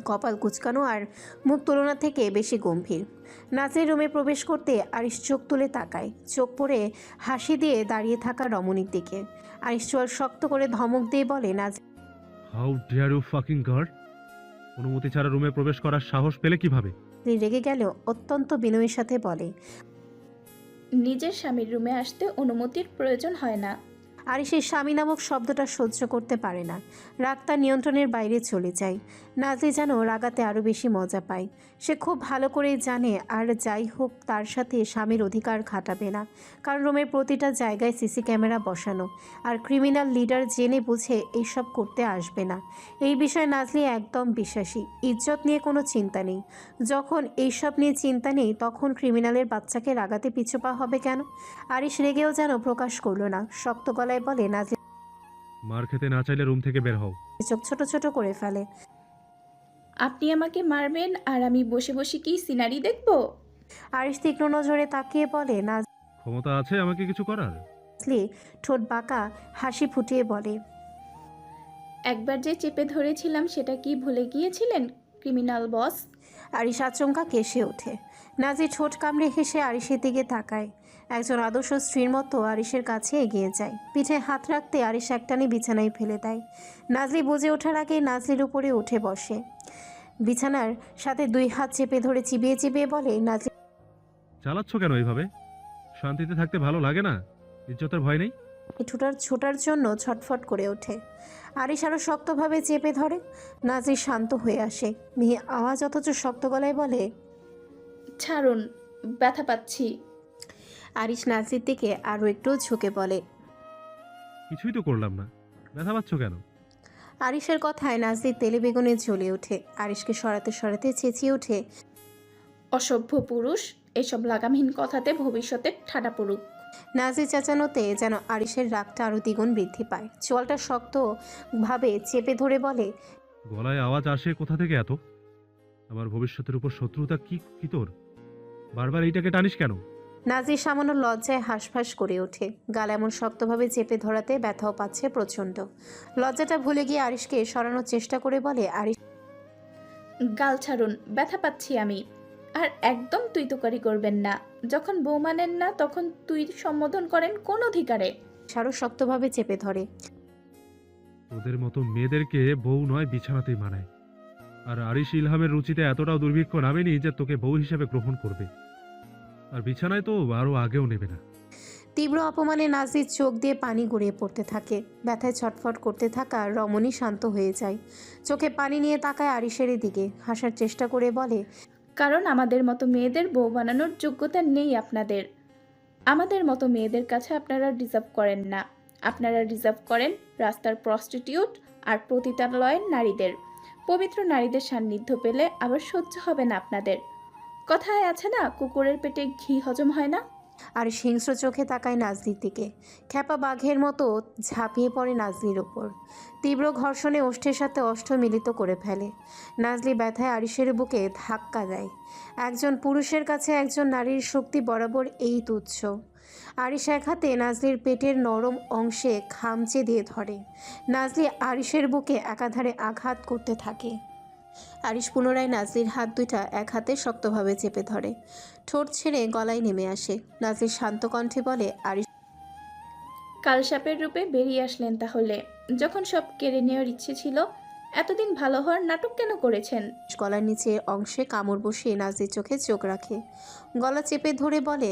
কপাল কুচকানো আর মুখ তুলনা থেকে বেশি গম্ভীর। নাজরির রুমে প্রবেশ করতে আরিশ চোখ তুলে তাকায়। চোখ পড়ে হাসি দিয়ে দাঁড়িয়ে থাকা রমণীর দিকে। আরিশ চোয়াল শক্ত করে ধমক দিয়ে বলে, নাজরি how dare you fucking guard! অনুমতি ছাড়া রুমে প্রবেশ করার সাহস পেলে কিভাবে? রেগে গেলেও অত্যন্ত বিনয়ের সাথে বলে, নিজের স্বামীর রুমে আসতে অনুমতির প্রয়োজন হয় না। আরিশের স্বামী নামক শব্দটা সহ্য করতে পারে না। রাগ তার নিয়ন্ত্রণের বাইরে চলে যায়। নাজরি যেন রাগাতে আরও বেশি মজা পায়। সে খুব ভালো করেই জানে আর যাই হোক তার সাথে স্বামীর অধিকার খাটাবে না। কারণ রুমের প্রতিটা জায়গায় সিসি ক্যামেরা বসানো, আর ক্রিমিনাল লিডার জেনে বুঝে এইসব করতে আসবে না। এই বিষয়ে নাজরি একদম বিশ্বাসী। ইজ্জত নিয়ে কোনো চিন্তা নেই। যখন এইসব নিয়ে চিন্তা নেই তখন ক্রিমিনালের বাচ্চাকে রাগাতে পিছু পা হবে কেন? আরিশ রেগেও যেন প্রকাশ করল না। শক্ত গলায় বলে, নাজরি মার খেতে না চাইলে রুম থেকে বের হও। চোখ ছোট ছোট করে ফেলে। আপনি আমাকে মারবেন আর আমি বসে বসে কি সিনারি দেখব? আরিশ তীক্ষ্ণ নজরে তাকিয়ে বলে। ক্ষমতা আছে আমাকে কিছু করার? নাজলি ঠোঁট বাঁকা হাসি ফুটিয়ে বলে, একবার যে চেপে ধরেছিলাম সেটা কি ভুলে গিয়েছিলেন ক্রিমিনাল বস? আরিশ আচমকা কেসে ওঠে। নাজি ঠোঁট কামড়ে হেসে আরিশের দিকে তাকায়। একজন আদর্শ স্ত্রীর মতো আরিশের কাছে এগিয়ে যায়। পিঠে হাত রাখতে আরিশ একটানে বিছানায় ফেলে দেয়। নাজলি বুঝে ওঠার আগে নাজলির উপরে উঠে বসে। বিছানার সাথে 2 হাত চেপে ধরে চিবিয়ে চিবিয়ে বলে, নাজলি চালাচ্ছ কেন এইভাবে? শান্তিতে থাকতে ভালো লাগে না? ইজ্জতের ভয় নেই? ছোটার জন্য ছটফট করে ওঠে। আরিশ আরও শক্তভাবে চেপে ধরে। নাজলি শান্ত হয়ে আসে। মিহি আওয়াজ অথচ শক্ত গলায় বলে, ছাড়ুন, ব্যথা পাচ্ছি। আরিশ নাজলির দিকে আরও একটু ঝুঁকে বলে। কিছুই তো করলাম না, ব্যথা পাচ্ছ কেন? আরিশের কথায় নাজলির তেলে বেগুনে জ্বলে ওঠে। আরিশকে সরাতে সরাতে চেঁচিয়ে ওঠে, অসভ্য পুরুষ, এসব লাগামহীন কথাতে ভবিষ্যতে ঠাডা পড়ুক। নাজলি চেঁচানোতে যেন আরিশের রাগটা আরও দ্বিগুণ বৃদ্ধি পায়। চোয়ালটা শক্তভাবে চেপে ধরে বলে, গলায় আওয়াজ আসে কোথা থেকে এত? আমার ভবিষ্যতের উপর শত্রুতা কি কি তোর? বারবার এইটাকে টানিস কেন? নাজলি সামান্য লজ্জায় হাঁসফাঁস করে ওঠে। গাল এমন শক্তভাবে চেপে ধরাতে ব্যথাও পাচ্ছে প্রচণ্ড। লজ্জাটা ভুলে গিয়ে আরিশকে সরানোর চেষ্টা করে বলে, আরিশ গাল ছাড়ুন, ব্যথা পাচ্ছি আমি। আর একদম তুই তোকারি করবেন না। যখন বউ মানেন না তখন তুই সম্বোধন করেন কোন অধিকারে? আরও শক্তভাবে চেপে ধরে। তোদের মতো মেয়েদেরকে বউ নয় বিছানাতেই মানায়। আর আরিশ ইলহামের রুচিতে এতটাও দুর্ভিক্ষ নামেনি যে তোকে বউ হিসেবে গ্রহণ করবে। আর বিছানায় তো আরো আগেও নেবে না। তীব্র অপমানে নাজির চোখ দিয়ে পানি গড়িয়ে পড়তে থাকে। ব্যথায় ছটফট করতে থাকা রমণী শান্ত হয়ে যায়। চোখে পানি নিয়ে তাকায় আরিশের দিকে, হাসার চেষ্টা করে বলে, কারণ আমাদের মতো মেয়েদের বউ বানানোর যোগ্যতা নেই আপনাদের। আমাদের মতো মেয়েদের কাছে আপনারা ডিজার্ভ করেন না। আপনারা রিজার্ভ করেন রাস্তার প্রস্টিটিউট আর পতিতালয়ের নারীদের। পবিত্র নারীদের সান্নিধ্য পেলে আবার সহ্য হবে না আপনাদের। কথায় আছে না, কুকুরের পেটে ঘি হজম হয় না? আরিশ হিংস্র চোখে তাকায় নাজলির দিকে। খ্যাপা বাঘের মতো ঝাঁপিয়ে পড়ে নাজলির ওপর। তীব্র ঘর্ষণে ওষ্ঠের সাথে ওষ্ঠ মিলিত করে ফেলে। নাজলি ব্যথায় আরিশের বুকে ধাক্কা দেয়। একজন পুরুষের কাছে একজন নারীর শক্তি বরাবর এই তুচ্ছ। আরিশ এক হাতে নাজলির পেটের নরম অংশে খামচে দিয়ে ধরে। নাজলি আরিশের বুকে একাধারে আঘাত করতে থাকে। আরিশ পুনরায় নাজলির হাত দুইটা এক হাতে শক্তভাবে চেপে ধরে। ঠোঁট ছেড়ে গলায় নেমে আসে। নাজলির শান্ত কণ্ঠে বলে, আরিশ কালসাপের রূপে বেরিয়ে আসলেন তাহলে? যখন সব কেড়ে নেওয়ার ইচ্ছে ছিল, এতদিন ভালো হওয়ার নাটক কেন করেছেন? গলার নিচের অংশে কামড় বসিয়ে নাজলির চোখে চোখ রাখে। গলা চেপে ধরে বলে,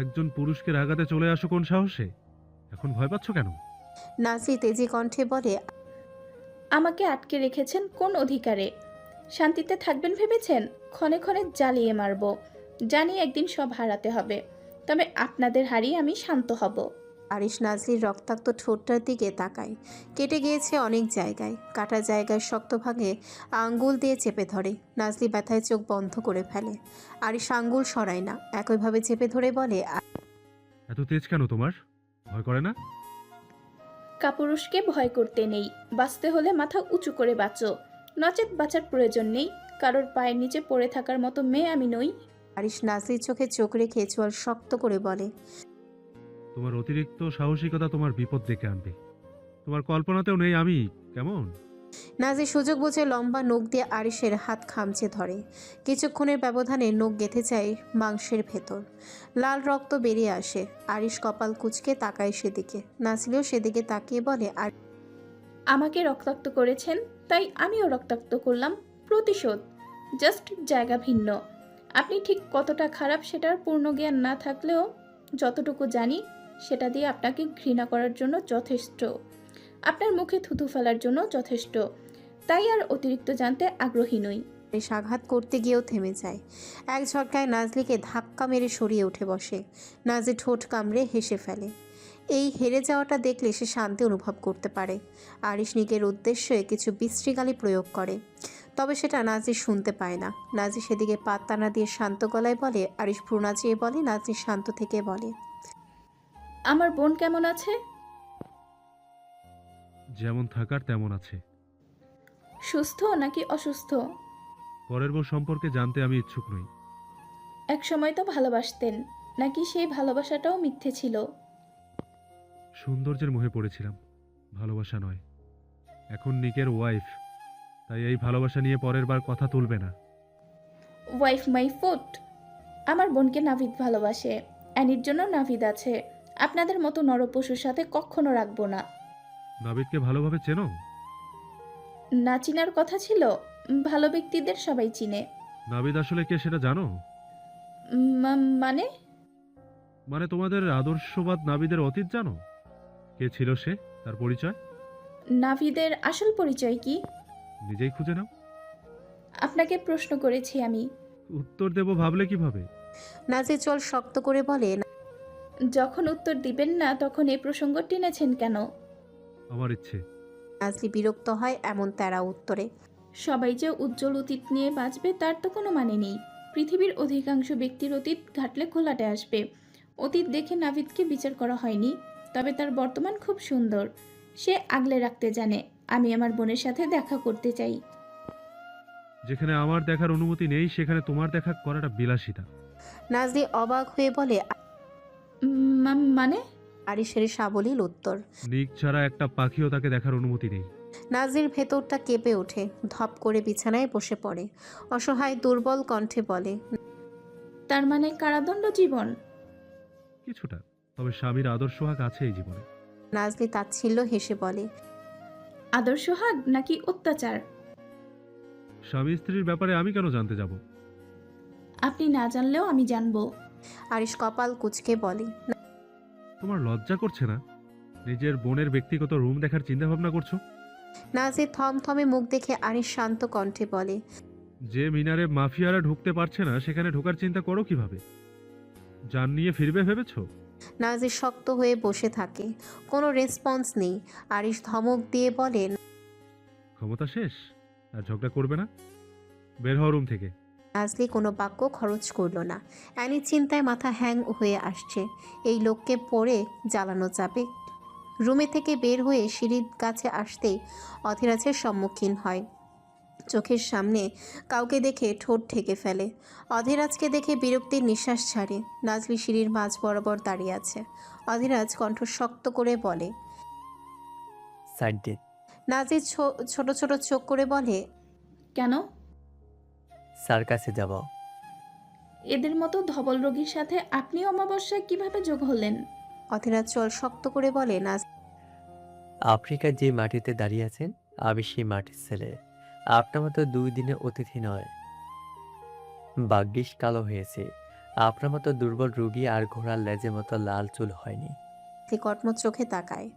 একজন পুরুষকে রাগাতে চলে আসো কোন সাহসে? এখন ভয় পাচ্ছ কেন? নাজলি তেজি কণ্ঠে বলে, আমাকে আটকে রেখেছেন কোন অধিকারে? শান্তিতে থাকবেন ভেবেছেন? ক্ষণে ক্ষণে জ্বালিয়ে মারব। জানি একদিন সব হারাতে হবে, তবে আপনাদের হারিয়ে আমি শান্ত হব। আরিশ নাজলির রক্তাক্ত ঠোঁটটার দিকে তাকায়। কেটে গিয়েছে অনেক জায়গায়। কাটা জায়গায় শক্ত ভাগে আঙ্গুল দিয়ে চেপে ধরে। নাজলি ব্যথায় চোখ বন্ধ করে ফেলে। আরিশ আঙ্গুল সরায় না, একইভাবে চেপে ধরে বলে, এত তেজ কেন তোমার? ভয় করে না? কাপুরুষকে ভয় করতে নেই। বাঁচতে হলে মাথা উঁচু করে বাঁচো, নচেত বাঁচার প্রয়োজন নেই। কারোর পায়ের নিচে পড়ে থাকার মতো মেয়ে আমি নই। আরিশ নাজলির চোখে চোখ রেখে চোয়াল শক্ত করে বলে, তোমার অতিরিক্ত সাহসিকতা তোমার বিপদ ডেকে আনবে। তোমার কল্পনাতেও নেই আমি কেমন। নাজি সুযোগ বুঝে লম্বা নখ দিয়ে আরিশের হাত খামচে ধরে। কিছুক্ষণের ব্যবধানে নখ গেঁথে যায় মাংসের ভেতর। লাল রক্ত বেরিয়ে আসে। আরিশ কপাল কুঁচকে তাকায় সেদিকে। নাজলিও সেদিকে তাকিয়ে বলে, আর আমাকে রক্তাক্ত করেছেন, তাই আমিও রক্তাক্ত করলাম। প্রতিশোধ, জাস্ট জায়গা ভিন্ন। আপনি ঠিক কতটা খারাপ সেটার পূর্ণ জ্ঞান না থাকলেও যতটুকু জানি সেটা দিয়ে আপনাকে ঘৃণা করার জন্য যথেষ্ট। আপনার মুখে থুথু ফেলার জন্য যথেষ্ট। তাই আর অতিরিক্ত জানতে আগ্রহী নই। আরিশ আঘাত করতে গিয়েও থেমে যায়। এক ঝটকায় নাজলিকে ধাক্কা মেরে সরিয়ে উঠে বসে। নাজি ঠোঁট কামড়ে হেসে ফেলে। এই হেরে যাওয়াটা দেখলে সে শান্তি অনুভব করতে পারে। আরিশ নিকের উদ্দেশ্যে কিছু বিশ্রীগালি প্রয়োগ করে, তবে সেটা নাজি শুনতে পায় না। নাজি সেদিকে পাত্তা না দিয়ে শান্ত গলায় বলে, আরিশ ভ্রু নাচিয়ে বলে। নাজি শান্ত থেকে বলে, আমার বোন কেমন আছে? যেমন থাকার তেমন আছে। সুস্থ নাকি অসুস্থ? পরের বউ সম্পর্কে জানতে আমি ইচ্ছুক নই। এক সময় তো ভালোবাসতেন, নাকি সেই ভালোবাসাটাও মিথ্যে ছিল? সৌন্দর্যের মোহে পড়েছিলাম, ভালোবাসা নয়। এখন নিকের ওয়াইফ, তাই এই ভালোবাসা নিয়ে পরের বার কথা তুলবে না। Wife my foot. আমার বোনকে নাভিদ ভালোবাসে, অ্যানির জন্য নাভিদ আছে। আপনাদের মতো নরপশুর সাথে কখনো রাখবো না। নাবিদকে ভালোভাবে চেনো? না চিনার কথা ছিল? ভালো ব্যক্তিদের সবাই চিনে। নাবিদ আসলে কে সেটা জানো? মানে? মানে তোমাদের আদর্শবাদ নাবিদের অতীত জানো? কে ছিল সে, তার পরিচয়? নাভিদের আসল পরিচয় কি? নিজেই খুঁজে নাও। আপনাকে প্রশ্ন করেছি আমি। উত্তর দেব ভাবলে কিভাবে? নাজির চোয়াল শক্ত করে বলে, যখন উত্তর দিবেন না তখন এই প্রসঙ্গ টেনেছেন কেন? আমার ইচ্ছে। নাজলি বিরক্ত হয় এমন তেরা উত্তরে। সবাই যে উজ্জ্বল অতীত নিয়ে বাঁচবে তার তো কোনো মানে নেই। পৃথিবীর অধিকাংশ ব্যক্তির অতীত ঘাটলে ঘোলাটে আসবে। অতীত দেখে নাভিদকে বিচার করা হয়নি, তবে তার বর্তমান খুব সুন্দর। সে আগলে রাখতে জানে। আমি আমার বোনের সাথে দেখা করতে চাই। যেখানে আমার দেখার অনুমতি নেই সেখানে তোমার দেখা করাটা বিলাসিতা। নাজলি অবাক হয়ে বলে, মানে? আরিশের সাবলীল উত্তর। নিক ছাড়া একটা পাখিও তাকে দেখার অনুমতি নেই। নাজির ভেতরটা কেঁপে ওঠে, ধপ করে বিছানায় বসে পড়ে। অসহায় দুর্বল কণ্ঠে বলে, তার মানে কারাদণ্ড জীবন? কিছুটা, তবে স্বামীর আদর্শ হাক আছে এই জীবনে। নাজলি তাচ্ছিল্য হেসে বলে, আদর্শ হাগ নাকি অত্যাচার? স্বামী স্ত্রীর ব্যাপারে আমি কেন জানতে যাব? আপনি না জানলেও আমি জানবো। আরিশ কপাল কুঁচকে বলে, তোমার লজ্জা করছে না? নিজের বোনের ব্যক্তিগত রুম দেখার চিন্তা ভাবনা করছো? নাজির থমথমে মুখ দেখে আরিশ শান্ত কণ্ঠে বলে, যে মিনারে মাফিয়ারা ঢুকতে পারছে না সেখানে ঢোকার চিন্তা করো কিভাবে? জান নিয়ে ফিরবে ভেবেছো? নাজির শক্ত হয়ে বসে থাকে, কোনো রেসপন্স নেই। আরিশ ধমক দিয়ে বলে, ক্ষমতা শেষ, আর ঝগড়া করবে না। বের হও রুম থেকে। নাজলি কোনো বাক্য খরচ করলো না। অ্যানি চিন্তায় মাথা হ্যাং হয়ে আসছে। এই লোককে পড়ে জ্বালানো যাবে। রুমে থেকে বের হয়ে সিঁড়ির কাছে আসতেই অধীরাজের সম্মুখীন হয়। চোখের সামনে কাউকে দেখে ঠোঁট ঠেকে ফেলে। অধীরাজকে দেখে বিরক্তির নিঃশ্বাস ছাড়ে। নাজলি সিঁড়ির মাঝ বরাবর দাঁড়িয়ে আছে। অধীরাজ কণ্ঠ শক্ত করে বলে, সাইড দে। নাজির ছোট ছোট চোখ করে বলে, কেন? স্যার কাছে যাব। এদের মতো ধবল রোগীর সাথে আপনি অমাবস্যায় কিভাবে যোগ হলেন? অধীরাজ চোয়াল শক্ত করে বলে, আফ্রিকার যে মাটিতে দাঁড়িয়ে আছেন আমি সেই মাটির ছেলে। আপনার মতো 2 দিনে অতিথি নয়। ভাগ্যিস কালো হয়েছে। আপনার মতো দুর্বল রোগী আর ঘোড়ার লেজের মতো লাল চুল হয়নি। কটমট চোখে তাকায়।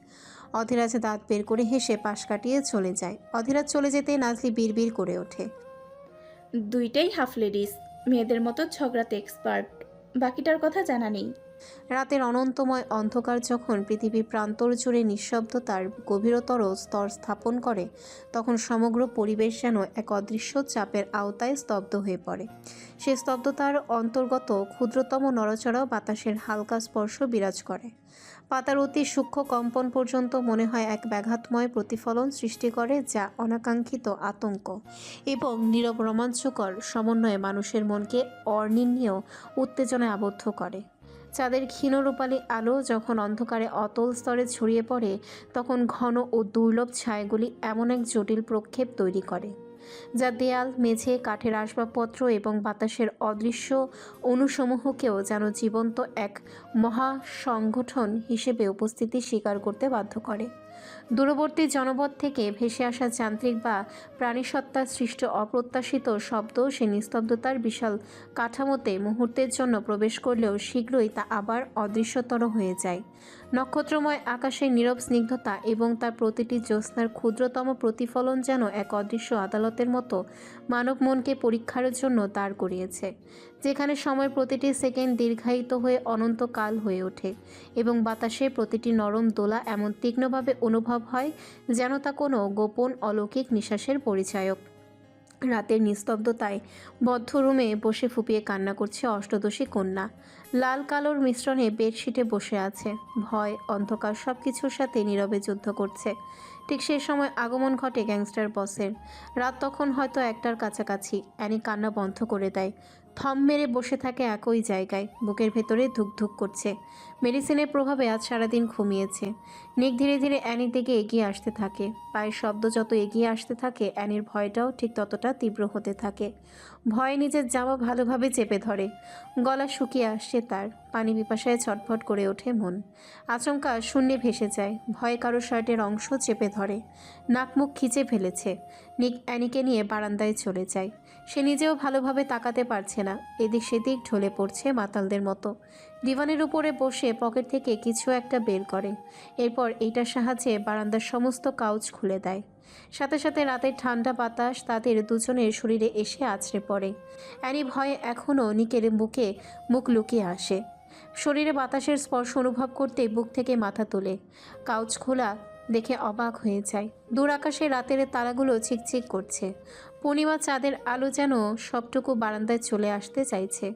অধীরাজ দাঁত বের করে হেসে পাশ কাটিয়ে চলে যায়। অধীরাজ চলে যেতে নাজলি বিড়বিড় করে ওঠে, দুইটাই হাফ লেডিস, মেয়েদের মতো ঝগড়াতে এক্সপার্ট। বাকিটার কথা জানা নেই। রাতের অনন্তময় অন্ধকার যখন পৃথিবীর প্রান্তর জুড়ে নিঃশব্দতার গভীরতর স্তর স্থাপন করে, তখন সমগ্র পরিবেশ যেন এক অদৃশ্য চাপের আওতায় স্তব্ধ হয়ে পড়ে। সে স্তব্ধতার অন্তর্গত ক্ষুদ্রতম নড়াচড়াও বাতাসের হালকা স্পর্শ বিরাজ করে। পাতার অতি সূক্ষ্ম কম্পন পর্যন্ত মনে হয় এক ব্যাঘাতময় প্রতিফলন সৃষ্টি করে, যা অনাকাঙ্ক্ষিত আতঙ্ক এবং নীরব রোমাঞ্চকর সমন্বয়ে মানুষের মনকে অনির্ণীয় উত্তেজনায় আবদ্ধ করে। চাঁদের ক্ষীণ রূপালী আলো যখন অন্ধকারে অতল স্তরে ছড়িয়ে পড়ে, তখন ঘন ও দুর্লভ ছায়াগুলি এমন এক জটিল প্রক্ষেপ তৈরি করে, যা দেয়াল, মেঝে, কাঠের আসবাবপত্র এবং বাতাসের অদৃশ্য অণুসমূহকেও যেন জীবন্ত এক মহাসংগঠন হিসেবে উপস্থিতি স্বীকার করতে বাধ্য করে। দূরবর্তী জনপদ থেকে ভেসে আসা যান্ত্রিক বা প্রাণীসত্তার সৃষ্ট অপ্রত্যাশিত শব্দ সে নিস্তব্ধতার বিশাল কাঠামোতে মুহূর্তের জন্য প্রবেশ করলেও শীঘ্রই তা আবার অদৃশ্যতর হয়ে যায়। নক্ষত্রময় আকাশের নীরব স্নিগ্ধতা এবং তার প্রতিটি জ্যোৎস্নার ক্ষুদ্রতম প্রতিফলন যেন এক অদৃশ্য আদালতের মতো মানব মনকে পরীক্ষার জন্য দাঁড় করিয়েছে, যেখানে সময়ের প্রতিটি সেকেন্ড দীর্ঘায়িত হয়ে অনন্তকাল হয়ে ওঠে এবং বাতাসে প্রতিটি নরম দোলা এমন তীক্ষ্ণভাবে অনুভব হয় যেন তা কোনো গোপন অলৌকিক নিঃশ্বাসের পরিচায়ক। রাতের নিস্তব্ধতায় বদ্ধ রুমে বসে ফুপিয়ে কান্না করছে অষ্টদশী কন্যা। লাল কালোর মিশ্রণে বেডশিটে বসে আছে। ভয়, অন্ধকার সব কিছুর সাথে নীরবে যুদ্ধ করছে। ঠিক সেই সময় আগমন ঘটে গ্যাংস্টার বসের। রাত তখন হয়তো 1টার কাছাকাছি। অ্যানি কান্না বন্ধ করে দেয়, থম মেরে বসে থাকে একই জায়গায়। বুকের ভেতরে ধুকধুক করছে। মেডিসিনের প্রভাবে আজ সারাদিন ঘুমিয়েছে। নিক ধীরে ধীরে অ্যানির দিকে এগিয়ে আসতে থাকে। পায়ের শব্দ যত এগিয়ে আসতে থাকে, অ্যানির ভয়টাও ঠিক ততটা তীব্র হতে থাকে। ভয়ে নিজের জামা ভালোভাবে চেপে ধরে। গলা শুকিয়ে আসছে তার। পানি পিপাসায় ছটফট করে ওঠে মন। আচমকা শূন্যে ভেসে যায়। ভয়ে কারো শার্টের অংশ চেপে ধরে। নাক মুখ খিচে ফেলেছে। নিক অ্যানিকে নিয়ে বারান্দায় চলে যায়। সে নিজেও ভালোভাবে তাকাতে পারছে না। এদিক সেদিক ঢলে পড়ছে মাতালদের মতো। ডিভানের উপরে বসে পকেট থেকে কিছু একটা বের করে। এরপর এইটার সাহায্যে বারান্দার সমস্ত কাউচ খুলে দেয়। সাথে সাথে রাতের ঠান্ডা বাতাস তাদের দুজনের শরীরে এসে আছড়ে পড়ে। অ্যানি ভয়ে এখনও নিকের বুকে মুখ লুকিয়ে আসে। শরীরে বাতাসের স্পর্শ অনুভব করতেই বুক থেকে মাথা তোলে। কাউচ খোলা দেখে অবাক হয়ে যায়। দূর আকাশে রাতের তারাগুলো ছিকছিক করছে। পূর্ণিমা চাঁদের আলো যেন সবটুকু বারান্দায় চলে আসতে চাইছে।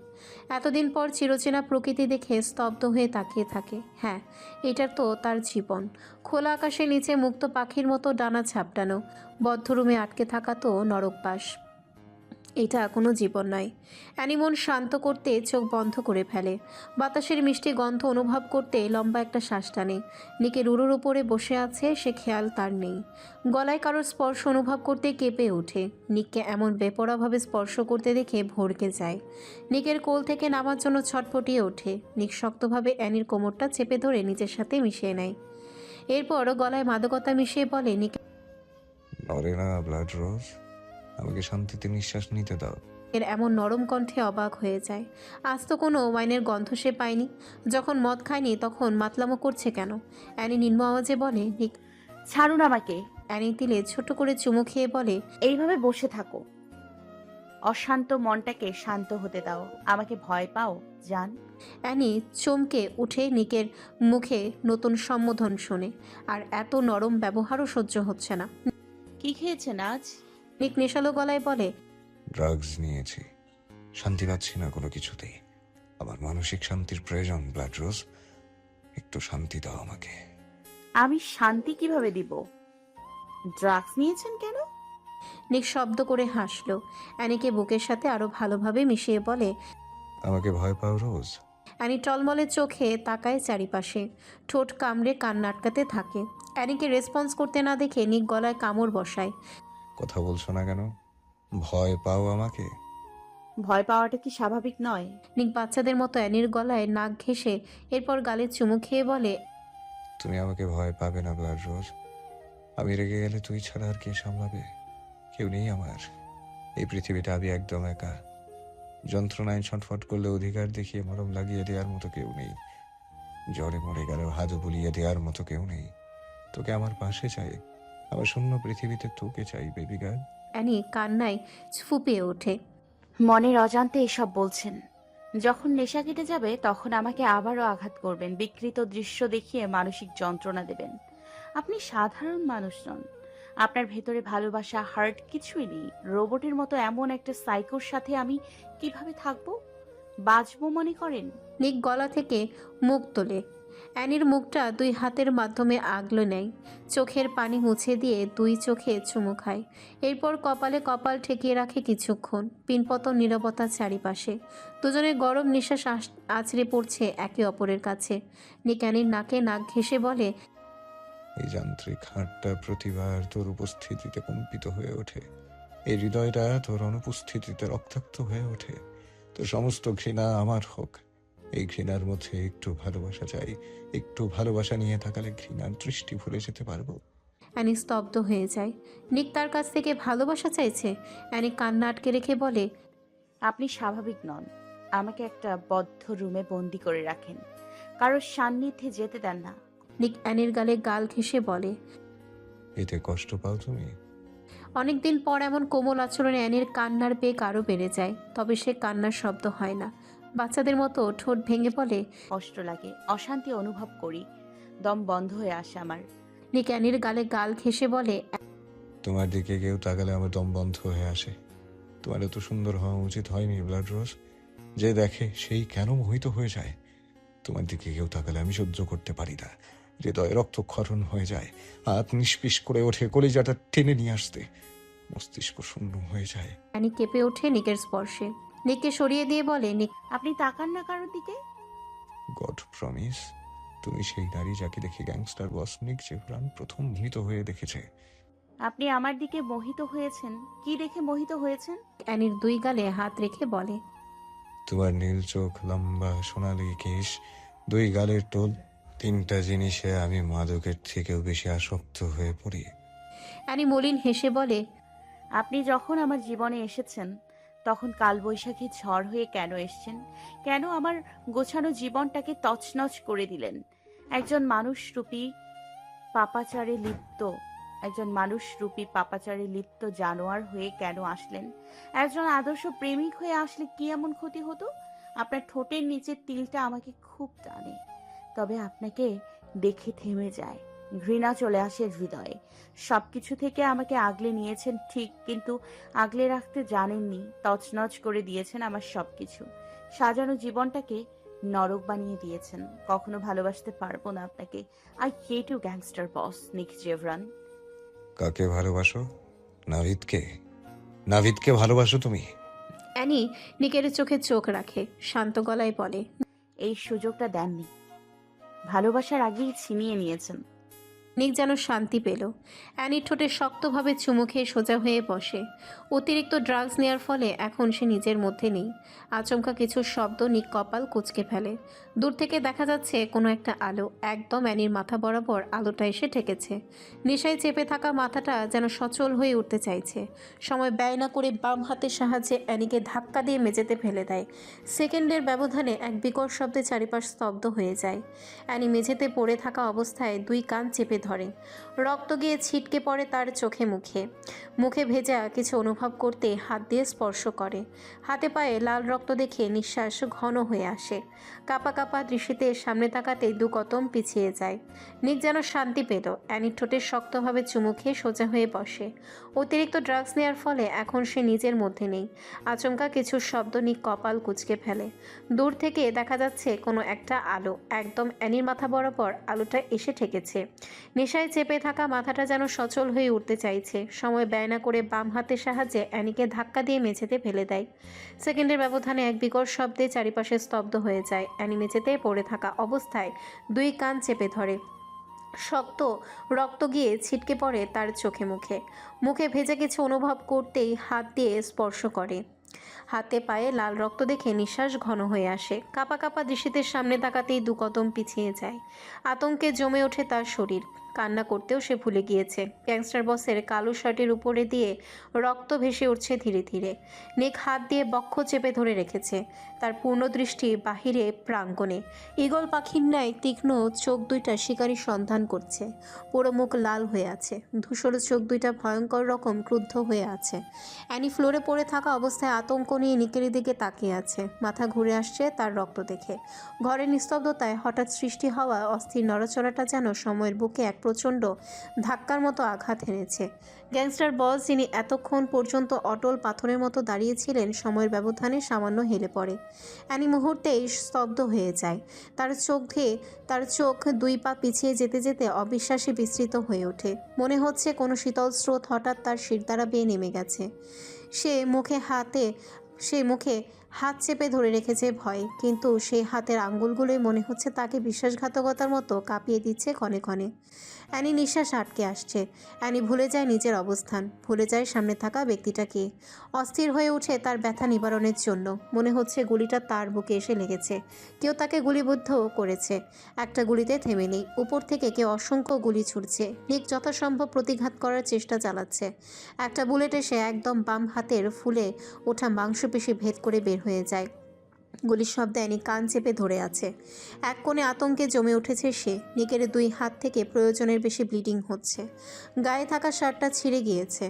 এতদিন পর চিরচেনা প্রকৃতি দেখে স্তব্ধ হয়ে তাকিয়ে থাকে। হ্যাঁ, এটা তো তার জীবন। খোলা আকাশের নিচে মুক্ত পাখির মতো ডানা ঝাপটানো। বদ্ধ রুমে আটকে থাকা তো নরকবাস। এটা কোনো জীবন নয়। অ্যানি মন শান্ত করতে চোখ বন্ধ করে ফেলে। বাতাসের মিষ্টি গন্ধ অনুভব করতে লম্বা একটা শ্বাস টানে। নিকের উড়োর উপরে বসে আছে, সে খেয়াল তার নেই। গলায় কারোর স্পর্শ অনুভব করতে কেঁপে ওঠে। নিককে এমন বেপরোয়াভাবে স্পর্শ করতে দেখে ভড়কে যায়। নিকের কোল থেকে নামার জন্য ছটফটিয়ে ওঠে। নিক শক্তভাবে অ্যানির কোমরটা চেপে ধরে নিজের সাথে মিশিয়ে নেয়। এরপর গলায় মাদকতা মিশিয়ে বলে, নিকে নরে না ব্লাড রোজ, আমাকে শান্তিতে নিঃশ্বাস নিতে দাও। এর এমন নরম কণ্ঠে অবাক হয়ে যায়। আজ তো কোনো ওয়াইনের গন্ধ সে পায়নি। যখন মদ খায়নি তখন মাতলামো করছে কেন? অ্যানি নিম্ন আওয়াজে বলে, নিক। ছাড়ুন আমাকে। অ্যানি তিলে ছোট করে চুমু খেয়ে বলে, এইভাবে বসে থাকো। অশান্ত মনটাকে শান্ত হতে দাও। আমাকে ভয় পাও জান? অ্যানি চমকে উঠে নিকের মুখে নতুন সম্বোধন শোনে। আর এত নরম ব্যবহারও সহ্য হচ্ছে না। কি খেয়েছেন আজ? নিক নেশালো গলায় বলে, ড্রাগস নিয়েছি, শান্তি পাচ্ছি না কোনো কিছুতেই। আমার মানসিক শান্তির প্রয়োজন ব্লাড রোজ, একটু শান্তি দাও আমাকে। আমি শান্তি কিভাবে দিব? ড্রাগস নিয়েছেন কেন? নিক শব্দ করে হাসল। অ্যানিকে বুকের সাথে আরো ভালোভাবে মিশিয়ে বলে, আমাকে ভয় পাও রোজ? অ্যানি টলমলে চোখে তাকায় চারিপাশে। ঠোঁট কামড়ে কান্না আটকাতে থাকে। অ্যানিকে রেসপন্স করতে না দেখে নিক গলায় কামড় বসায়। কথা বলছো না কেন? ভয় পাও আমাকে? ভয় পাওয়াটা কি স্বাভাবিক নয়? নিক বাচ্চাদের মতো অ্যানির গলায় নাক ঘেঁষে এরপর গালে চুমু খেয়ে বলে, তুমি আমাকে ভয় পাবে না ব্লাড রোজ। আমি রেগে গেলে তুই ছাড়া আর কে সামলাবে? কেউ নেই আমার। এই পৃথিবীটা আমি একদম একা। যন্ত্রণায় ছটফট করলে অধিকার দেখিয়ে মরম লাগিয়ে দেওয়ার মতো কেউ নেই। জ্বরে মরে গেলেও হাত বুলিয়ে দেওয়ার মতো কেউ নেই। তোকে আমার পাশে চাই। আমার শূন্য পৃথিবীতে তোকে চাই বেবি গার্ল। অ্যানি কান্নায় ফুপিয়ে ওঠে। মনের অজান্তে এসব বলছেন। যখন নেশা কেটে যাবে তখন আমাকে আবারও আঘাত করবেন, বিকৃত দৃশ্য দেখিয়ে মানসিক যন্ত্রণা দেবেন। আপনি সাধারণ মানুষ নন। আপনার ভেতরে ভালোবাসা, হার্ট কিছুই নেই। রোবটের মতো এমন একটা সাইকোর সাথে আমি কিভাবে থাকবো? বাঁচবো মনে করেন? নিক গলা থেকে মুখ তোলে। অ্যানির মুখটা দুই হাতের মাধ্যমে আগলে নেয়। চোখের পানি মুছে দিয়ে দুই চোখে চুমু খায়। এরপর কপালে কপাল ঠেকিয়ে রাখে কিছুক্ষণ। পিনপতন নীরবতা চারিপাশে। দুজনের গরম নিঃশ্বাস আছড়ে পড়ছে একে অপরের কাছে। নিক অ্যানির নাকে নাক ঘেঁষে বলে, এই যান্ত্রিক হাড়টা প্রতিবার তোর উপস্থিতিতে কম্পিত হয়ে ওঠে। এই হৃদয়টা তোর অনুপস্থিতিতে রক্তাক্ত হয়ে ওঠে। তোর সমস্ত ঘৃণা আমার হোক। এই ঘৃণার মধ্যে একটু ভালোবাসা চাই। একটু ভালোবাসা নিয়ে থাকালে ঘৃণার দৃষ্টি ভুলে যেতে পারবো। অ্যানি স্তব্ধ হয়ে যায়। নিক তার কাছ থেকে ভালোবাসা চাইছে? অ্যানি কান্না আটকে রেখে বলে, আপনি স্বাভাবিক নন। আমাকে একটা বদ্ধ রুমে বন্দি করে রাখেন, কারোর সান্নিধ্যে যেতে দেন না। নিক অ্যানির গালে গাল ঘেঁষে বলে, এতে কষ্ট পাও তুমি? অনেকদিন পর এমন কোমল আচরণে অ্যানির কান্নার বেগ আরও বেড়ে যায়। তবে সে কান্নার শব্দ হয় না। বাচ্চাদের মতো ঠোঁট ভেঙে বলে, কষ্ট লাগে, অশান্তি অনুভব করি, দম বন্ধ হয়ে আসে আমার। নিক অ্যানির গালে গাল ঘেঁষে বলে, তোমার দিকে কেউ তাকালে আমার দম বন্ধ হয়ে আসে। তোমার এত সুন্দর হওয়া উচিত হয়নি ব্লাড রোজ। যে দেখে সেই কেন মোহিত হয়ে যায়? তোমার দিকে কেউ তাকালে আমি সহ্য করতে পারি না। হৃদয়ে রক্তক্ষরণ হয়ে যায়, হাত নিষ্পিস করে ওঠে কলিজাটা টেনে নিয়ে আসতে, মস্তিষ্ক শূন্য হয়ে যায়। অ্যানি কেঁপে ওঠে নিকের স্পর্শে। নিককে সরিয়ে দিয়ে বলে, নিক আপনি তাকান না কারোর দিকে। গড প্রমিস, তুমি সেই নারী যাকে দেখে গ্যাংস্টার বস নিক জেভরান প্রথম মোহিত হয়ে দেখেছে। আপনি আমার দিকে মোহিত হয়েছেন? কি দেখে মোহিত হয়েছেন? অ্যানির 2 গালে হাত রেখে বলে, তোমার নীল চোখ, লম্বা সোনালি কেশ, 2 গালের টোল, 3টা জিনিসে আমি মাদকের থেকেও বেশি আসক্ত হয়ে পড়ি। অ্যানি মলিন হেসে বলে, আপনি যখন আমার জীবনে এসেছেন তখন কালবৈশাখী ঝড় হয়ে কেন এসেছেন? কেন আমার গোছানো জীবনটাকে তছনছ করে দিলেন? একজন মানুষরূপী পাপাচারে লিপ্ত জানোয়ার হয়ে কেন আসলেন? একজন আদর্শ প্রেমিক হয়ে আসলে কি এমন ক্ষতি হতো? আপনার ঠোঁটের নিচের তিলটা আমাকে খুব টানে, তবে আপনাকে দেখে থেমে যায়, ঘৃণা চলে আসে হৃদয়ে। সবকিছু থেকে আমাকে আগলে নিয়েছেন ঠিক, কিন্তু আগলে রাখতে জানেননি, তছনছ করে দিয়েছেন আমার সবকিছু। সাজানো জীবনটাকে নরক বানিয়ে দিয়েছেন। কখনো ভালোবাসতে পারবো না আপনাকে। আই হেট ইউ গ্যাংস্টার বস নিক জেভরান। কাকে ভালোবাসো? নাভিদকে? নাভিদকে ভালোবাসো তুমি? অ্যানি নিকের চোখে চোখ রাখে, শান্ত গলায় বলে, এই সুযোগটা দেননি, ভালোবাসার আগেই ছিনিয়ে নিয়েছেন। নিক যেন শান্তি পেল। অ্যানির ঠোঁটে শক্তভাবে চুমু খেয়ে সোজা হয়ে বসে। অতিরিক্ত ড্রাগস নেওয়ার ফলে এখন সে নিজের মধ্যে নেই। আচমকা কিছু শব্দ নিক কপাল কুঁচকে ফেলে। দূর থেকে দেখা যাচ্ছে কোনো একটা আলো, একদম অ্যানির মাথা বরাবর আলোটা এসে ঠেকেছে। নেশায় চেপে থাকা মাথাটা যেন সচল হয়ে উঠতে চাইছে। সময় ব্যয় না করে বাম হাতের সাহায্যে অ্যানিকে ধাক্কা দিয়ে মেঝেতে ফেলে দেয়। সেকেন্ডের ব্যবধানে এক বিকট শব্দে চারিপাশ স্তব্ধ হয়ে যায়। অ্যানি মেঝেতে পড়ে থাকা অবস্থায় 2 কান চেপে ধরে। রক্ত গিয়ে ছিটকে পড়ে তার চোখে মুখে। মুখে ভেজা কিছু অনুভব করতে হাত দিয়ে স্পর্শ করে। হাতে পায়ে লাল রক্ত দেখে নিঃশ্বাস ঘন হয়ে আসে। কাপা কাপা দৃষ্টিতে সামনে তাকাতেই 2 কদম পিছিয়ে যায়। নিক যেন শান্তি পেল। অ্যানির ঠোঁটে শক্তভাবে চুমু খেয়ে সোজা হয়ে বসে। অতিরিক্ত ড্রাগস নেওয়ার ফলে এখন সে নিজের মধ্যে নেই। আচমকা কিছু শব্দ নিক কপাল কুঁচকে ফেলে। দূর থেকে দেখা যাচ্ছে কোনো একটা আলো, একদম অ্যানির মাথা বরাবর আলোটা এসে ঠেকেছে। নেশায় চেপে থাকা মাথাটা যেন সচল হয়ে উঠতে চাইছে। সময় ব্যয় না করে বাম হাতের সাহায্যে অ্যানিকে ধাক্কা দিয়ে মেঝেতে ফেলে দেয়। সেকেন্ডের ব্যবধানে এক বিকট শব্দে চারিপাশে স্তব্ধ হয়ে যায়। অ্যানি মেঝেতে পড়ে থাকা অবস্থায় 2 কান চেপে ধরে। শক্ত রক্ত গিয়ে ছিটকে পড়ে তার চোখে মুখে। মুখে ভেজা কিছু অনুভব করতেই হাত দিয়ে স্পর্শ করে। হাতে পায়ে লাল রক্ত দেখে নিঃশ্বাস ঘন হয়ে আসে। কাপা কাপা দৃষ্টিতে সামনে তাকাতেই 2 কদম পিছিয়ে যায়। আতঙ্কে জমে ওঠে তার শরীর। কান্না করতেও সে ভুলে গিয়েছে। গ্যাংস্টার বসের কালো শার্টের উপরে দিয়ে রক্ত ভেসে উঠছে ধীরে ধীরে। নিক হাত দিয়ে বক্ষ চেপে ধরে রেখেছে। তার পূর্ণ দৃষ্টি বাহিরে প্রাঙ্গণে। ঈগল পাখির ন্যায় তীক্ষ্ণ চোখ 2টা শিকারী সন্ধান করছে। পুরো মুখ লাল হয়ে আছে। ধূসর চোখ 2টা ভয়ঙ্কর রকম ক্রুদ্ধ হয়ে আছে। অ্যানি ফ্লোরে পড়ে থাকা অবস্থায় আতঙ্ক নিয়ে নিকের দিকে তাকিয়ে আছে। মাথা ঘুরে আসছে তার রক্ত দেখে। ঘরের নিস্তব্ধতায় হঠাৎ সৃষ্টি হওয়া অস্থির নড়াচড়াটা যেন সময়ের বুকে এক প্রচণ্ড ধাক্কার মতো আঘাত এনেছে। গ্যাংস্টার বস, যিনি এতক্ষণ পর্যন্ত অটল পাথরের মতো দাঁড়িয়েছিলেন, সময়ের ব্যবধানে সামান্য হেলে পড়ে। অ্যানি মুহূর্তেই স্তব্ধ হয়ে যায়। তার চোখ 2 পা পিছিয়ে যেতে যেতে অবিশ্বাসে বিস্তৃত হয়ে ওঠে। মনে হচ্ছে কোনো শীতল স্রোত হঠাৎ তার শিরদাঁড়া বেয়ে নেমে গেছে। সে মুখে হাত চেপে ধরে রেখেছে ভয়, কিন্তু সেই হাতের আঙ্গুলগুলোই মনে হচ্ছে তাকে বিশ্বাসঘাতকতার মতো কাঁপিয়ে দিচ্ছে ক্ষণে ক্ষণে। অ্যানি নিঃশ্বাস আটকে আসছে। অ্যানি ভুলে যায় নিজের অবস্থান, ভুলে যায় সামনে থাকা ব্যক্তিটাকে। অস্থির হয়ে ওঠে তার ব্যথা নিবারণের জন্য। মনে হচ্ছে গুলিটা তার বুকে এসে লেগেছে। কেউ তাকে গুলিবিদ্ধ করেছে। একটা গুলিতে থেমে নেই, উপর থেকে কেউ অসংখ্য গুলি ছুড়ছে। নিক যথাসম্ভব প্রতিঘাত করার চেষ্টা চালাচ্ছে। একটা বুলেট এসে একদম বাম হাতের ফুলে ওঠা মাংসপেশি ভেদ করে বের হয়ে যায়। গুলির শব্দে অ্যানি কান চেপে ধরে আছে। এক কোণে আতঙ্কে জমে উঠেছে সে। নিকের 2 হাত থেকে প্রয়োজনের বেশি ব্লিডিং হচ্ছে। গায়ে থাকা শার্টটা ছিঁড়ে গিয়েছে।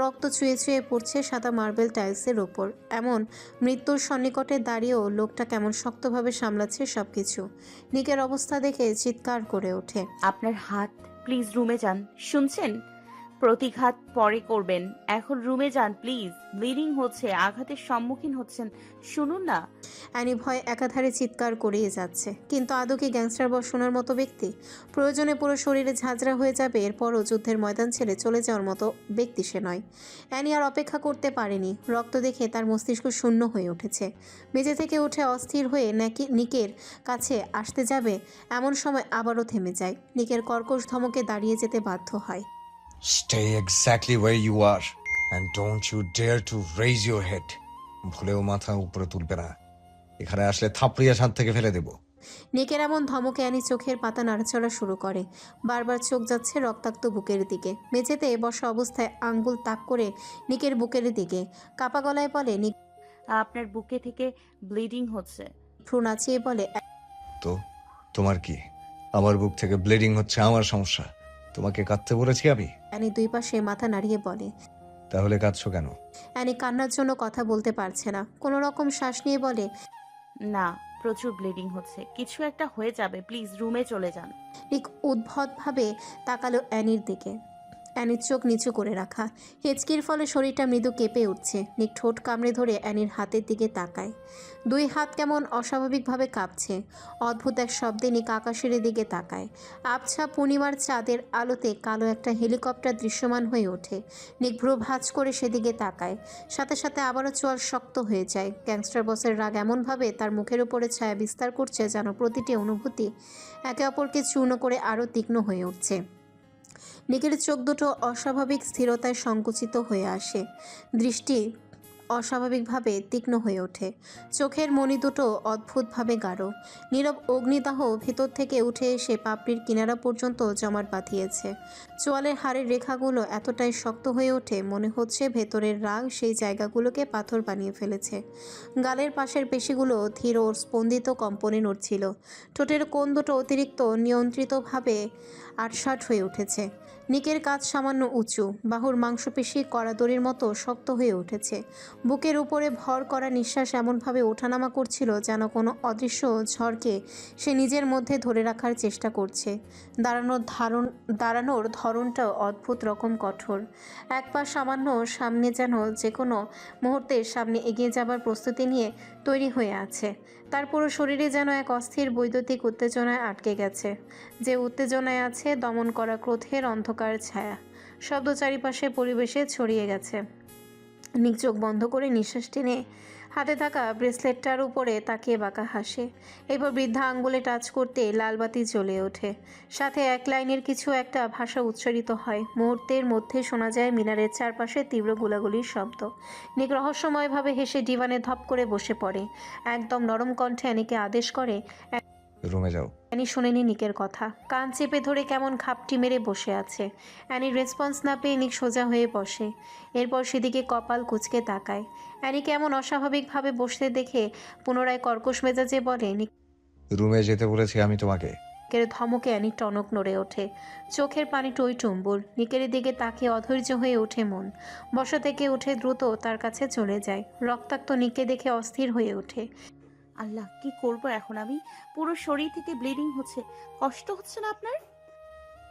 রক্ত চুয়ে চুয়ে পড়ছে সাদা মার্বেল টাইলসের ওপর। এমন মৃত্যুর সন্নিকটে দাঁড়িয়েও লোকটা কেমন শক্তভাবে সামলাচ্ছে সব কিছু। নিকের অবস্থা দেখে চিৎকার করে ওঠে, আপনার হাত, প্লিজ রুমে যান, শুনছেন? প্রতিঘাত পরে করবেন, এখন রুমে যান প্লিজ। ব্লিডিং হচ্ছে, আঘাতের সম্মুখীন হচ্ছেন, শুনুন না। অ্যানি ভয়ে একাধারে চিৎকার করেই যাচ্ছে, কিন্তু আদৌ কি গ্যাংস্টার বস শোনার মতো ব্যক্তি? প্রয়োজনে পুরো শরীরে ঝাঁঝরা হয়ে যাবে, এরপরও যুদ্ধের ময়দান ছেড়ে চলে যাওয়ার মতো ব্যক্তি সে নয়। অ্যানি আর অপেক্ষা করতে পারেনি। রক্ত দেখে তার মস্তিষ্ক শূন্য হয়ে উঠেছে। মেঝে থেকে উঠে অস্থির হয়ে নিকের কাছে আসতে যাবে, এমন সময় আবারও থেমে যায়। নিকের কর্কশ ধমকে দাঁড়িয়ে যেতে বাধ্য হয়। Stay exactly where you are and don't you dare to raise your head. ভুলেও মাথা উপরে তুলবে না, এখানে আসলে থাপড়িয়ে ছাদ থেকে ফেলে দেব। নিকের এমন ধমকে অ্যানি চোখের পাতা নাড়াচাড়া শুরু করে। বারবার চোখ যাচ্ছে রক্তাক্ত বুকের দিকে। মেঝেতে বসা অবস্থায় আঙ্গুল তাক করে নিকের বুকের দিকে কাপা গলায় বলে। নিক আপনার বুকে থেকে ব্লিডিং হচ্ছে। ভ্রু নাচিয়ে বলে, তো তোমার কি? আমার বুক থেকে ব্লিডিং হচ্ছে আমার সমস্যা, তোমাকে কাঁদতে বলেছি আমি? অ্যানি দুই পাশে মাথা নাড়িয়ে বলে। তাহলে কাঁদছো কেন? অ্যানি কান্নার জন্য কথা বলতে পারছে না। কোনো রকম শ্বাস নিয়ে বলে, না, প্রচুর ব্লিডিং হচ্ছে, কিছু একটা হয়ে যাবে, প্লিজ রুমে চলে যান। নিক উদ্ভটভাবে তাকালো অ্যানির দিকে। অ্যানির চোখ নিচু করে রাখা, হেঁচকির ফলে শরীরটা মৃদু কেঁপে উঠছে। নিক ঠোঁট কামড়ে ধরে অ্যানির হাতের দিকে তাকায়। দুই হাত কেমন অস্বাভাবিকভাবে কাঁপছে। অদ্ভুত এক শব্দে নিক আকাশের দিকে তাকায়। আবছা পূর্ণিমার চাঁদের আলোতে কালো একটা হেলিকপ্টার দৃশ্যমান হয়ে ওঠে। নিক ভ্রু ভাঁজ করে সেদিকে তাকায়, সাথে সাথে আবারও চোয়াল শক্ত হয়ে যায়। গ্যাংস্টার বসের রাগ এমনভাবে তার মুখের উপরে ছায়া বিস্তার করছে, যেন প্রতিটি অনুভূতি একে অপরকে চূর্ণ করে আরও তীক্ষ্ণ হয়ে উঠছে। নিকের চোখ দুটো অস্বাভাবিক স্থিরতায় সংকুচিত হয়ে আসে, দৃষ্টি অস্বাভাবিকভাবে তীক্ষ্ণ হয়ে ওঠে। চোখের মণি দুটো অদ্ভুতভাবে গাঢ়। নীরব অগ্নিদাহ ভেতর থেকে উঠে এসে পাপড়ির কিনারা পর্যন্ত জমাট বাঁধিয়েছে। চোয়ালের হাড়ের রেখাগুলো এতটাই শক্ত হয়ে ওঠে, মনে হচ্ছে ভেতরের রাগ সেই জায়গাগুলোকে পাথর বানিয়ে ফেলেছে। গালের পাশের পেশিগুলো ধীর ও স্পন্দিত কম্পনে নড়ছিল। ঠোঁটের কোণ দুটো অতিরিক্ত নিয়ন্ত্রিতভাবে আটসাট হয়ে উঠেছে। নিকের কাঁধ সামান্য উঁচু, বাহুর মাংসপেশি কড়াদড়ির মতো শক্ত হয়ে উঠেছে। বুকের উপরে ভর করা নিঃশ্বাস এমনভাবে ওঠানামা করছিল, যেন কোনো অদৃশ্য ঝড়কে সে নিজের মধ্যে ধরে রাখার চেষ্টা করছে। দাঁড়ানোর ধরনটাও অদ্ভুত রকম কঠোর। এক পা সামান্য সামনে, যেন যে কোনো মুহূর্তে সামনে এগিয়ে যাবার প্রস্তুতি নিয়ে তৈরি হয়ে আছে। তার পুরো শরীরে যেন এক অস্থির বৈদ্যুতিক উত্তেজনায় আটকে গেছে। যে উত্তেজনায় আছে দমন করা ক্রোধের অন্ধকার ছায়া। শব্দ চারিপাশে পরিবেশে ছড়িয়ে গেছে। নিক চোখ বন্ধ করে নিঃশ্বাস টেনে হাতে থাকা ব্রেসলেটটার উপরে তাকিয়ে বাঁকা হাসে। এরপর বৃদ্ধা আঙ্গুলে টাচ করতে লালবাতি জ্বলে ওঠে। সাথে এক লাইনের কিছু একটা ভাষা উচ্চারিত হয়। মুহূর্তের মধ্যে শোনা যায় মিনারের চারপাশে তীব্র গোলাগুলির শব্দ। নিক রহস্যময়ভাবে হেসে ডিভানে ধপ করে বসে পড়ে। একদম নরম কণ্ঠে অ্যানিকে আদেশ করে। রুমে যাও। অ্যানি শোনেনি নিকের কথা। কান চেপে ধরে কেমন ঘাপটি মেরে বসে আছে। অ্যানির রেসপন্স না পেয়ে নিক সোজা হয়ে বসে। এরপর সেদিকে কপাল কুঁচকে তাকায়। অ্যানিকে এমন অস্বাভাবিকভাবে বসতে দেখে পুনরায় কর্কশ মেজাজে বলে, রুমে যেতে বলেছি আমি তোমাকে। নিকের ধমকে অ্যানি টনক নড়ে ওঠে। চোখের পানি টইটুম্বুর। নিকের দিকে তাকিয়ে অধৈর্য হয়ে ওঠে মন। বসা থেকে উঠে দ্রুত তার কাছে চলে যায়। রক্তাক্ত নিককে দেখে অস্থির হয়ে ওঠে। আল্লাহ, কি করব এখন আমি? পুরো শরীর থেকে ব্লিডিং হচ্ছে, কষ্ট হচ্ছে না আপনার?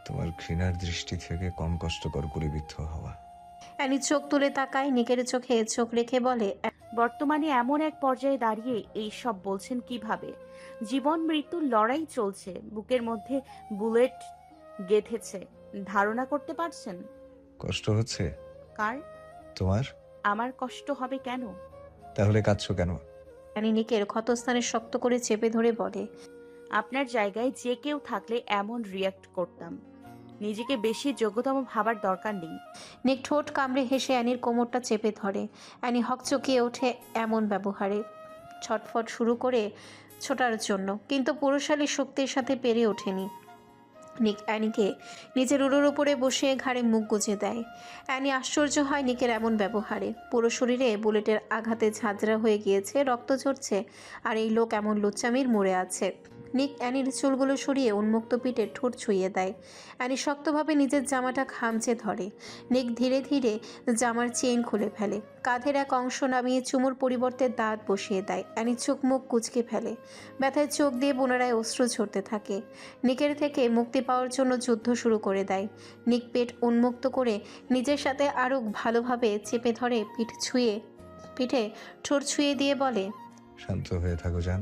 তোমার ঘৃণার দৃষ্টি থেকে কম কষ্টকর গুলিবিদ্ধ হওয়া। অ্যানি চোখ তুলে তাকায়, নিকের চোখে চোখ রেখে বলে, বর্তমানে এমন এক পর্যায়ে দাঁড়িয়ে এই সব বলছেন কিভাবে? জীবন মৃত্যুর লড়াই চলছে, বুকের মধ্যে বুলেট গেঁথেছে, ধারণা করতে পারছেন? কষ্ট হচ্ছে? কার? তোমার? আমার কষ্ট হবে কেন? তাহলে কাঁদছো কেন? অ্যানি নিকের ক্ষতস্থানে শক্ত করে চেপে ধরে বলে, আপনার জায়গায় যে কেউ থাকলে এমন রিয়াক্ট করতাম। নিজেকে বেশি যোগ্যতম ভাবার দরকার নেই। নিক ঠোঁট কামড়ে হেসে অ্যানির কোমরটা চেপে ধরে। অ্যানি হকচকিয়ে ওঠে এমন ব্যবহারে। ছটফট শুরু করে ছোটার জন্য, কিন্তু পুরুষালী শক্তির সাথে পেরে ওঠেনি। নিক অ্যানিকে নিজের উড়োর উপরে বসে ঘাড়ে মুখ গুজে দেয়। অ্যানি আশ্চর্য হয় নিকের এমন ব্যবহারে। পুরো শরীরে বুলেটের আঘাতে ঝাঁঝরা হয়ে গিয়েছে, রক্ত ঝরছে, আর এই লোক এমন লুচ্চামির মরে আছে। নিক অ্যানির চুলগুলো সরিয়ে উন্মুক্ত পিঠে ঠোঁট ছুঁয়ে দেয়। অ্যানি শক্তভাবে নিজের জামাটা খামচে ধরে। নিক ধীরে ধীরে জামার চেইন খুলে ফেলে, কাঁধের এক অংশ নামিয়ে চুমুর পরিবর্তে দাঁত বসিয়ে দেয়। অ্যানি চোখ মুখ কুঁচকে ফেলে, ব্যথায় চোখ দিয়ে পুনরায় অশ্রু ঝরতে থাকে। নিকের থেকে মুক্তি পাওয়ার জন্য যুদ্ধ শুরু করে দেয়। নিক পেট উন্মুক্ত করে নিজের সাথে আরও ভালোভাবে চেপে ধরে, পিঠে ঠোঁট ছুঁয়ে দিয়ে বলে, শান্ত হয়ে থাকো জান।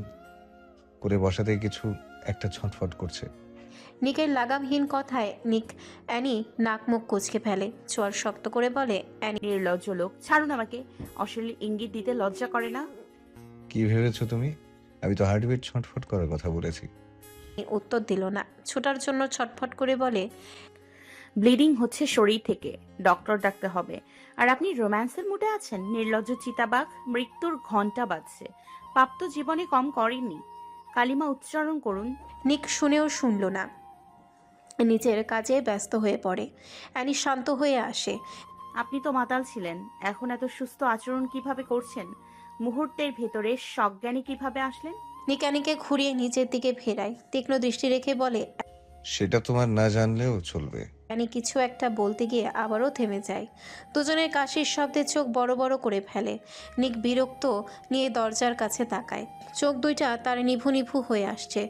করে বসাতে কিছু একটা ছটফট করছে। নিকের লাগামহীন কথায় অ্যানি নাক মুখ কুঁচকে ফেলে, চোয়াল শক্ত করে বলে, অ্যানি নির্লজ্জ লোক, ছাড়ুন আমাকে। অশ্লীল ইঙ্গিত দিতে লজ্জা করে না? কি ভেবেছো তুমি? আমি তো হার্টবিট ছটফট করার কথা বলেছি। উত্তর দিল না, ছোটার জন্য ছটফট করে বলে, ব্লিডিং হচ্ছে শরীর থেকে, ডক্টর ডাকতে হবে। আর আপনি রোম্যান্সের মুডে আছেন? নির্লজ্জ চিতাবাঘ, মৃত্যুর ঘন্টা বাজছে। পাপ তো জীবনে কম করেননি। কালিমা উচ্চারণ করুন। নিক শুনেও শুনল না, নিজের কাজে ব্যস্ত হয়ে পড়ে। অ্যানি শান্ত হয়ে আসে। আপনি তো মাতাল ছিলেন, এখন এত সুস্থ আচরণ কিভাবে করছেন? মুহূর্তের ভেতরে সজ্ঞানী কিভাবে আসলেন? নিক অ্যানিকে ঘুরিয়ে নিজের দিকে ফেরায়, তীক্ষ্ণ দৃষ্টি রেখে বলে, সেটা তোমার না জানলেও চলবে। অ্যানি কিছু একটা বলতে গিয়ে আবারও থেমে যায়। দুজনের কাশির শব্দে চোখ বড় বড় করে ফেলে। নিক বিরক্ত নিয়ে দরজার কাছে তাকায়। চোখ দুইটা তার নিভু নিভু হয়ে আসছে,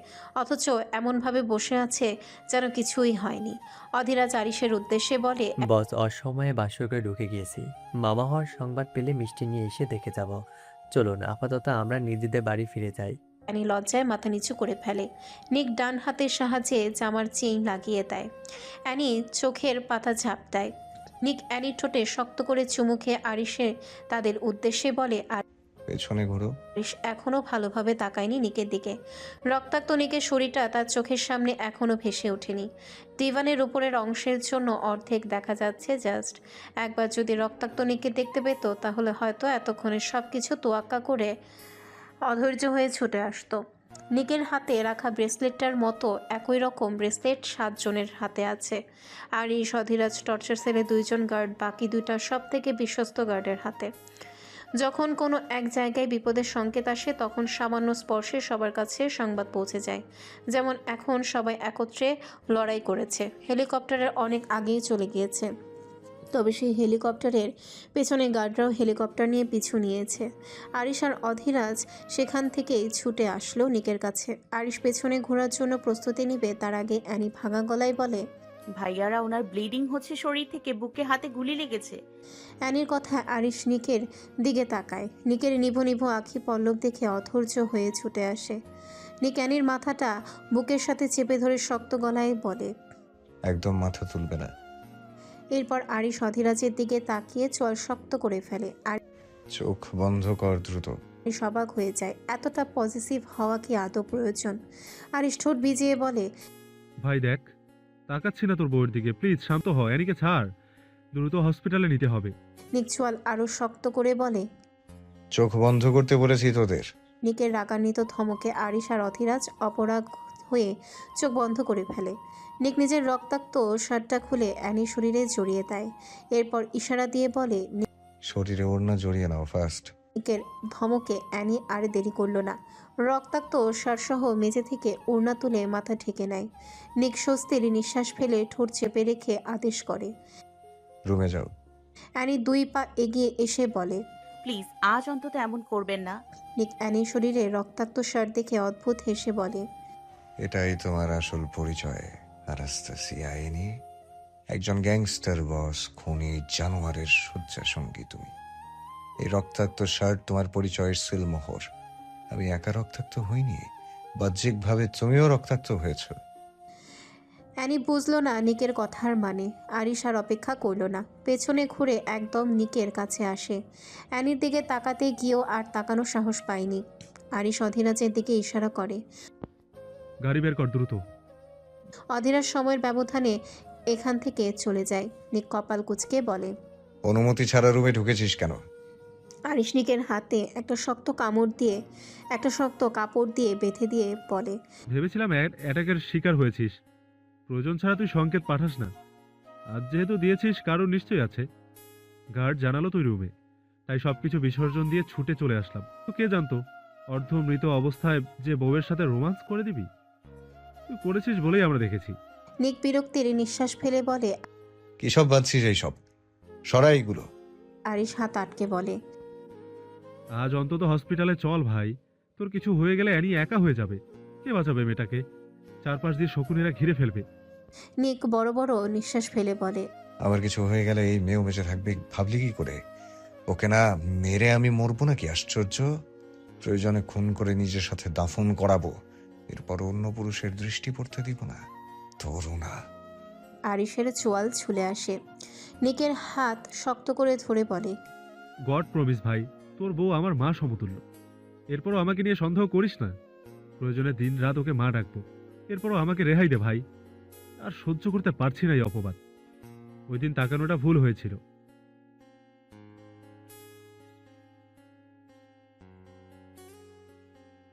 অথচ এমনভাবে বসে আছে যেন কিছুই হয়নি। অধীরাজ আরিশের উদ্দেশ্যে বলে, বস অসময়ে বাসরঘরে ঢুকে গিয়েছি। মামা হওয়ার সংবাদ পেলে মিষ্টি নিয়ে এসে দেখে যাব। চলুন আপাতত আমরা নিজেদের বাড়ি ফিরে যাই। অ্যানি লজ্জায় মাথা নিচু করে ফেলে। নিক ডান হাতের সাহায্যে জামার চেইন লাগিয়ে দেয়। অ্যানি চোখের পাতা ঝাঁপ দেয়। নিক অ্যানির ঠোঁটে শক্ত করে চুমু খেয়ে আরিশে তাদের উদ্দেশ্যে বলে, পেছনে ঘোরো। আরিশ এখনও ভালোভাবে তাকায়নি নিকের দিকে। রক্তাক্ত নিকের শরীরটা তার চোখের সামনে এখনও ভেসে ওঠেনি। ডিভানের উপরের অংশের জন্য অর্ধেক দেখা যাচ্ছে জাস্ট। একবার যদি রক্তাক্ত নিকে দেখতে পেত তাহলে হয়তো এতক্ষণে সব কিছু তোয়াক্কা করে অধৈর্য হয়ে ছুটে আসতো। নিকের হাতে রাখা ব্রেসলেটটার মতো একই রকম ব্রেসলেট 7 জনের হাতে আছে। আরিশ, অধীরাজ, টর্চার সেলে 2 জন গার্ড, বাকি 2টা সব থেকে বিশ্বস্ত গার্ডের হাতে। যখন কোনো এক জায়গায় বিপদের সংকেত আসে তখন সামান্য স্পর্শে সবার কাছে সংবাদ পৌঁছে যায়। যেমন এখন সবাই একত্রে লড়াই করেছে, হেলিকপ্টারের অনেক আগেই চলে গিয়েছে। তবে সেই হেলিকপ্টারের পেছনে গার্ডরাও হেলিকপ্টার নিয়ে পিছু নিয়েছে। আরিশ আর অধীরাজ সেখান থেকেই ছুটে আসলো নিকের কাছে। আরিশ পেছনে ঘোরার জন্য প্রস্তুতি নিবে, তার আগে অ্যানি ভাঙা গলায় বলে, ভাইয়ারা, ওনার ব্লিডিং হচ্ছে শরীর থেকে, বুকে হাতে গুলি লেগেছে। অ্যানির কথায় আরিশ নিকের দিকে তাকায়। নিকের নিভু নিভু আঁখি পল্লব দেখে অধৈর্য হয়ে ছুটে আসে। নিক অ্যানির মাথাটা বুকের সাথে চেপে ধরে শক্ত গলায় বলে, একদম মাথা তুলবে না। এরপর আরিশ অধীরাজের দিকে তাকিয়ে চোয়াল শক্ত করে ফেলে। আর চোখ বন্ধ কর দ্রুত। আরিশ অবাক হয়ে যায়, এতটা পজিটিভ হওয়া কি আদৌ প্রয়োজন? আরিশ ঠোঁট ভিজিয়ে বলে, ভাই দেখ, তাকাচ্ছি না তোর বউয়ের দিকে, প্লিজ শান্ত হ। অ্যানিকে ছাড়, দ্রুত হসপিটালে নিতে হবে। নিক চোয়াল আরও শক্ত করে বলে। চোখ বন্ধ করতে বলেছি তোদের। নিকের রাগান্বিত ধমকে আরিশ আর অধীরাজ অপরাগ হয়ে চোখ বন্ধ করে ফেলে। নিক নিজের রক্তাক্ত শার্টটা খুলে অ্যানির শরীরে জড়িয়ে দেয়। এরপর ইশারা দিয়ে বলে, শরীরে ওড়না জড়িয়ে নাও ফার্স্ট। নিকের ধমকে অ্যানি আর দেরি করল না। রক্তাক্ত শার্টসহ মেঝে থেকে ওড়না তুলে মাথা ঢেকে নেয়। নিক স্বস্তির নিঃশ্বাস ফেলে ঠোঁট চেপে রেখে আদেশ করে। রুমে যাও। অ্যানি 2 পা এগিয়ে এসে বলে, প্লিজ আজ অন্তত এমন করবেন না। নিক অ্যানির শরীরে রক্তাক্ত শার্ট দেখে অদ্ভুত হেসে বলে, এটাই তোমার আসল পরিচয় আনাস্তাসিয়া আইনি। একজন গ্যাংস্টার বস, খুনি, জানোয়ারের শয্যা সঙ্গী তুমি। এই রক্তাক্ত শার্ট তোমার পরিচয়ের সিলমোহর। আমি একা রক্তাক্ত হইনি, বাহ্যিকভাবে তুমিও রক্তাক্ত হয়েছ। অ্যানি বুঝল না নিকের কথার মানে। আরিশ আর অপেক্ষা করল না, পেছনে ঘুরে একদম নিকের কাছে আসে। অ্যানির দিকে তাকাতে গিয়েও আর তাকানোর সাহস পায়নি। আরিশ অধীরাজের দিকে ইশারা করে। গাড়ি বের কর দ্রুত। অধীরাজ সময়ের ব্যবধানে এখান থেকে চলে যায়। নিক কপাল কুঁচকে বলে, অনুমতি ছাড়া রুমে ঢুকেছিস কেন? আরিশ নিকের হাতে একটা শক্ত কাপড় দিয়ে বেঁধে দিয়ে বলে, ভেবেছিলাম অ্যাটাকের শিকার হয়েছিস, প্রয়োজন ছাড়া তুই সংকেত পাঠাস না। আজ যেহেতু দিয়েছিস, কারণ নিশ্চয়ই আছে। গার্ড জানালো তুই রুমে, তাই সবকিছু বিসর্জন দিয়ে ছুটে চলে আসলাম। তো কে জানতো অর্ধমৃত অবস্থায় যে বউয়ের সাথে রোমান্স করে দিবি। তুই করেছিস বলেই আমরা দেখেছি। নিক বিরক্তির নিঃশ্বাস ফেলে বলে। কিসব বাঁধছিস এইসব? সরাই এগুলো। আরিশ হাত আটকে বলে। আজ অন্তত হসপিটালে চল ভাই, তোর কিছু হয়ে গেলে অ্যানি একা হয়ে যাবে। কে বাঁচাবে মেয়েটাকে? চারপাশ দিয়ে শকুনেরা ঘিরে ফেলবে। নিক বড় বড় নিঃশ্বাস ফেলে বলে। আমার কিছু হয়ে গেলে এই মেয়েও বেঁচে থাকবে ভাবলি কি করে? ওকে না মেরে আমি মরবো নাকি? আশ্চর্য! প্রয়োজনে খুন করে নিজের সাথে দাফন করাবো, এরপর অন্য পুরুষের দৃষ্টি পড়তে দিব না। তোরও না। আরিশের চোয়াল ছুলে আসে। নিকের হাত শক্ত করে ধরে বলে। গড প্রমিস ভাই, তোর বউ আমার মা সমতুল্য। এরপরও আমাকে নিয়ে সন্দেহ করিস না। প্রয়োজনে দিন রাত ওকে মা ডাকবো। এরপরও আমাকে রেহাই দে ভাই। আর সহ্য করতে পারছি না এই অপবাদ। ওই দিন তাকানোটা ভুল হয়েছিল।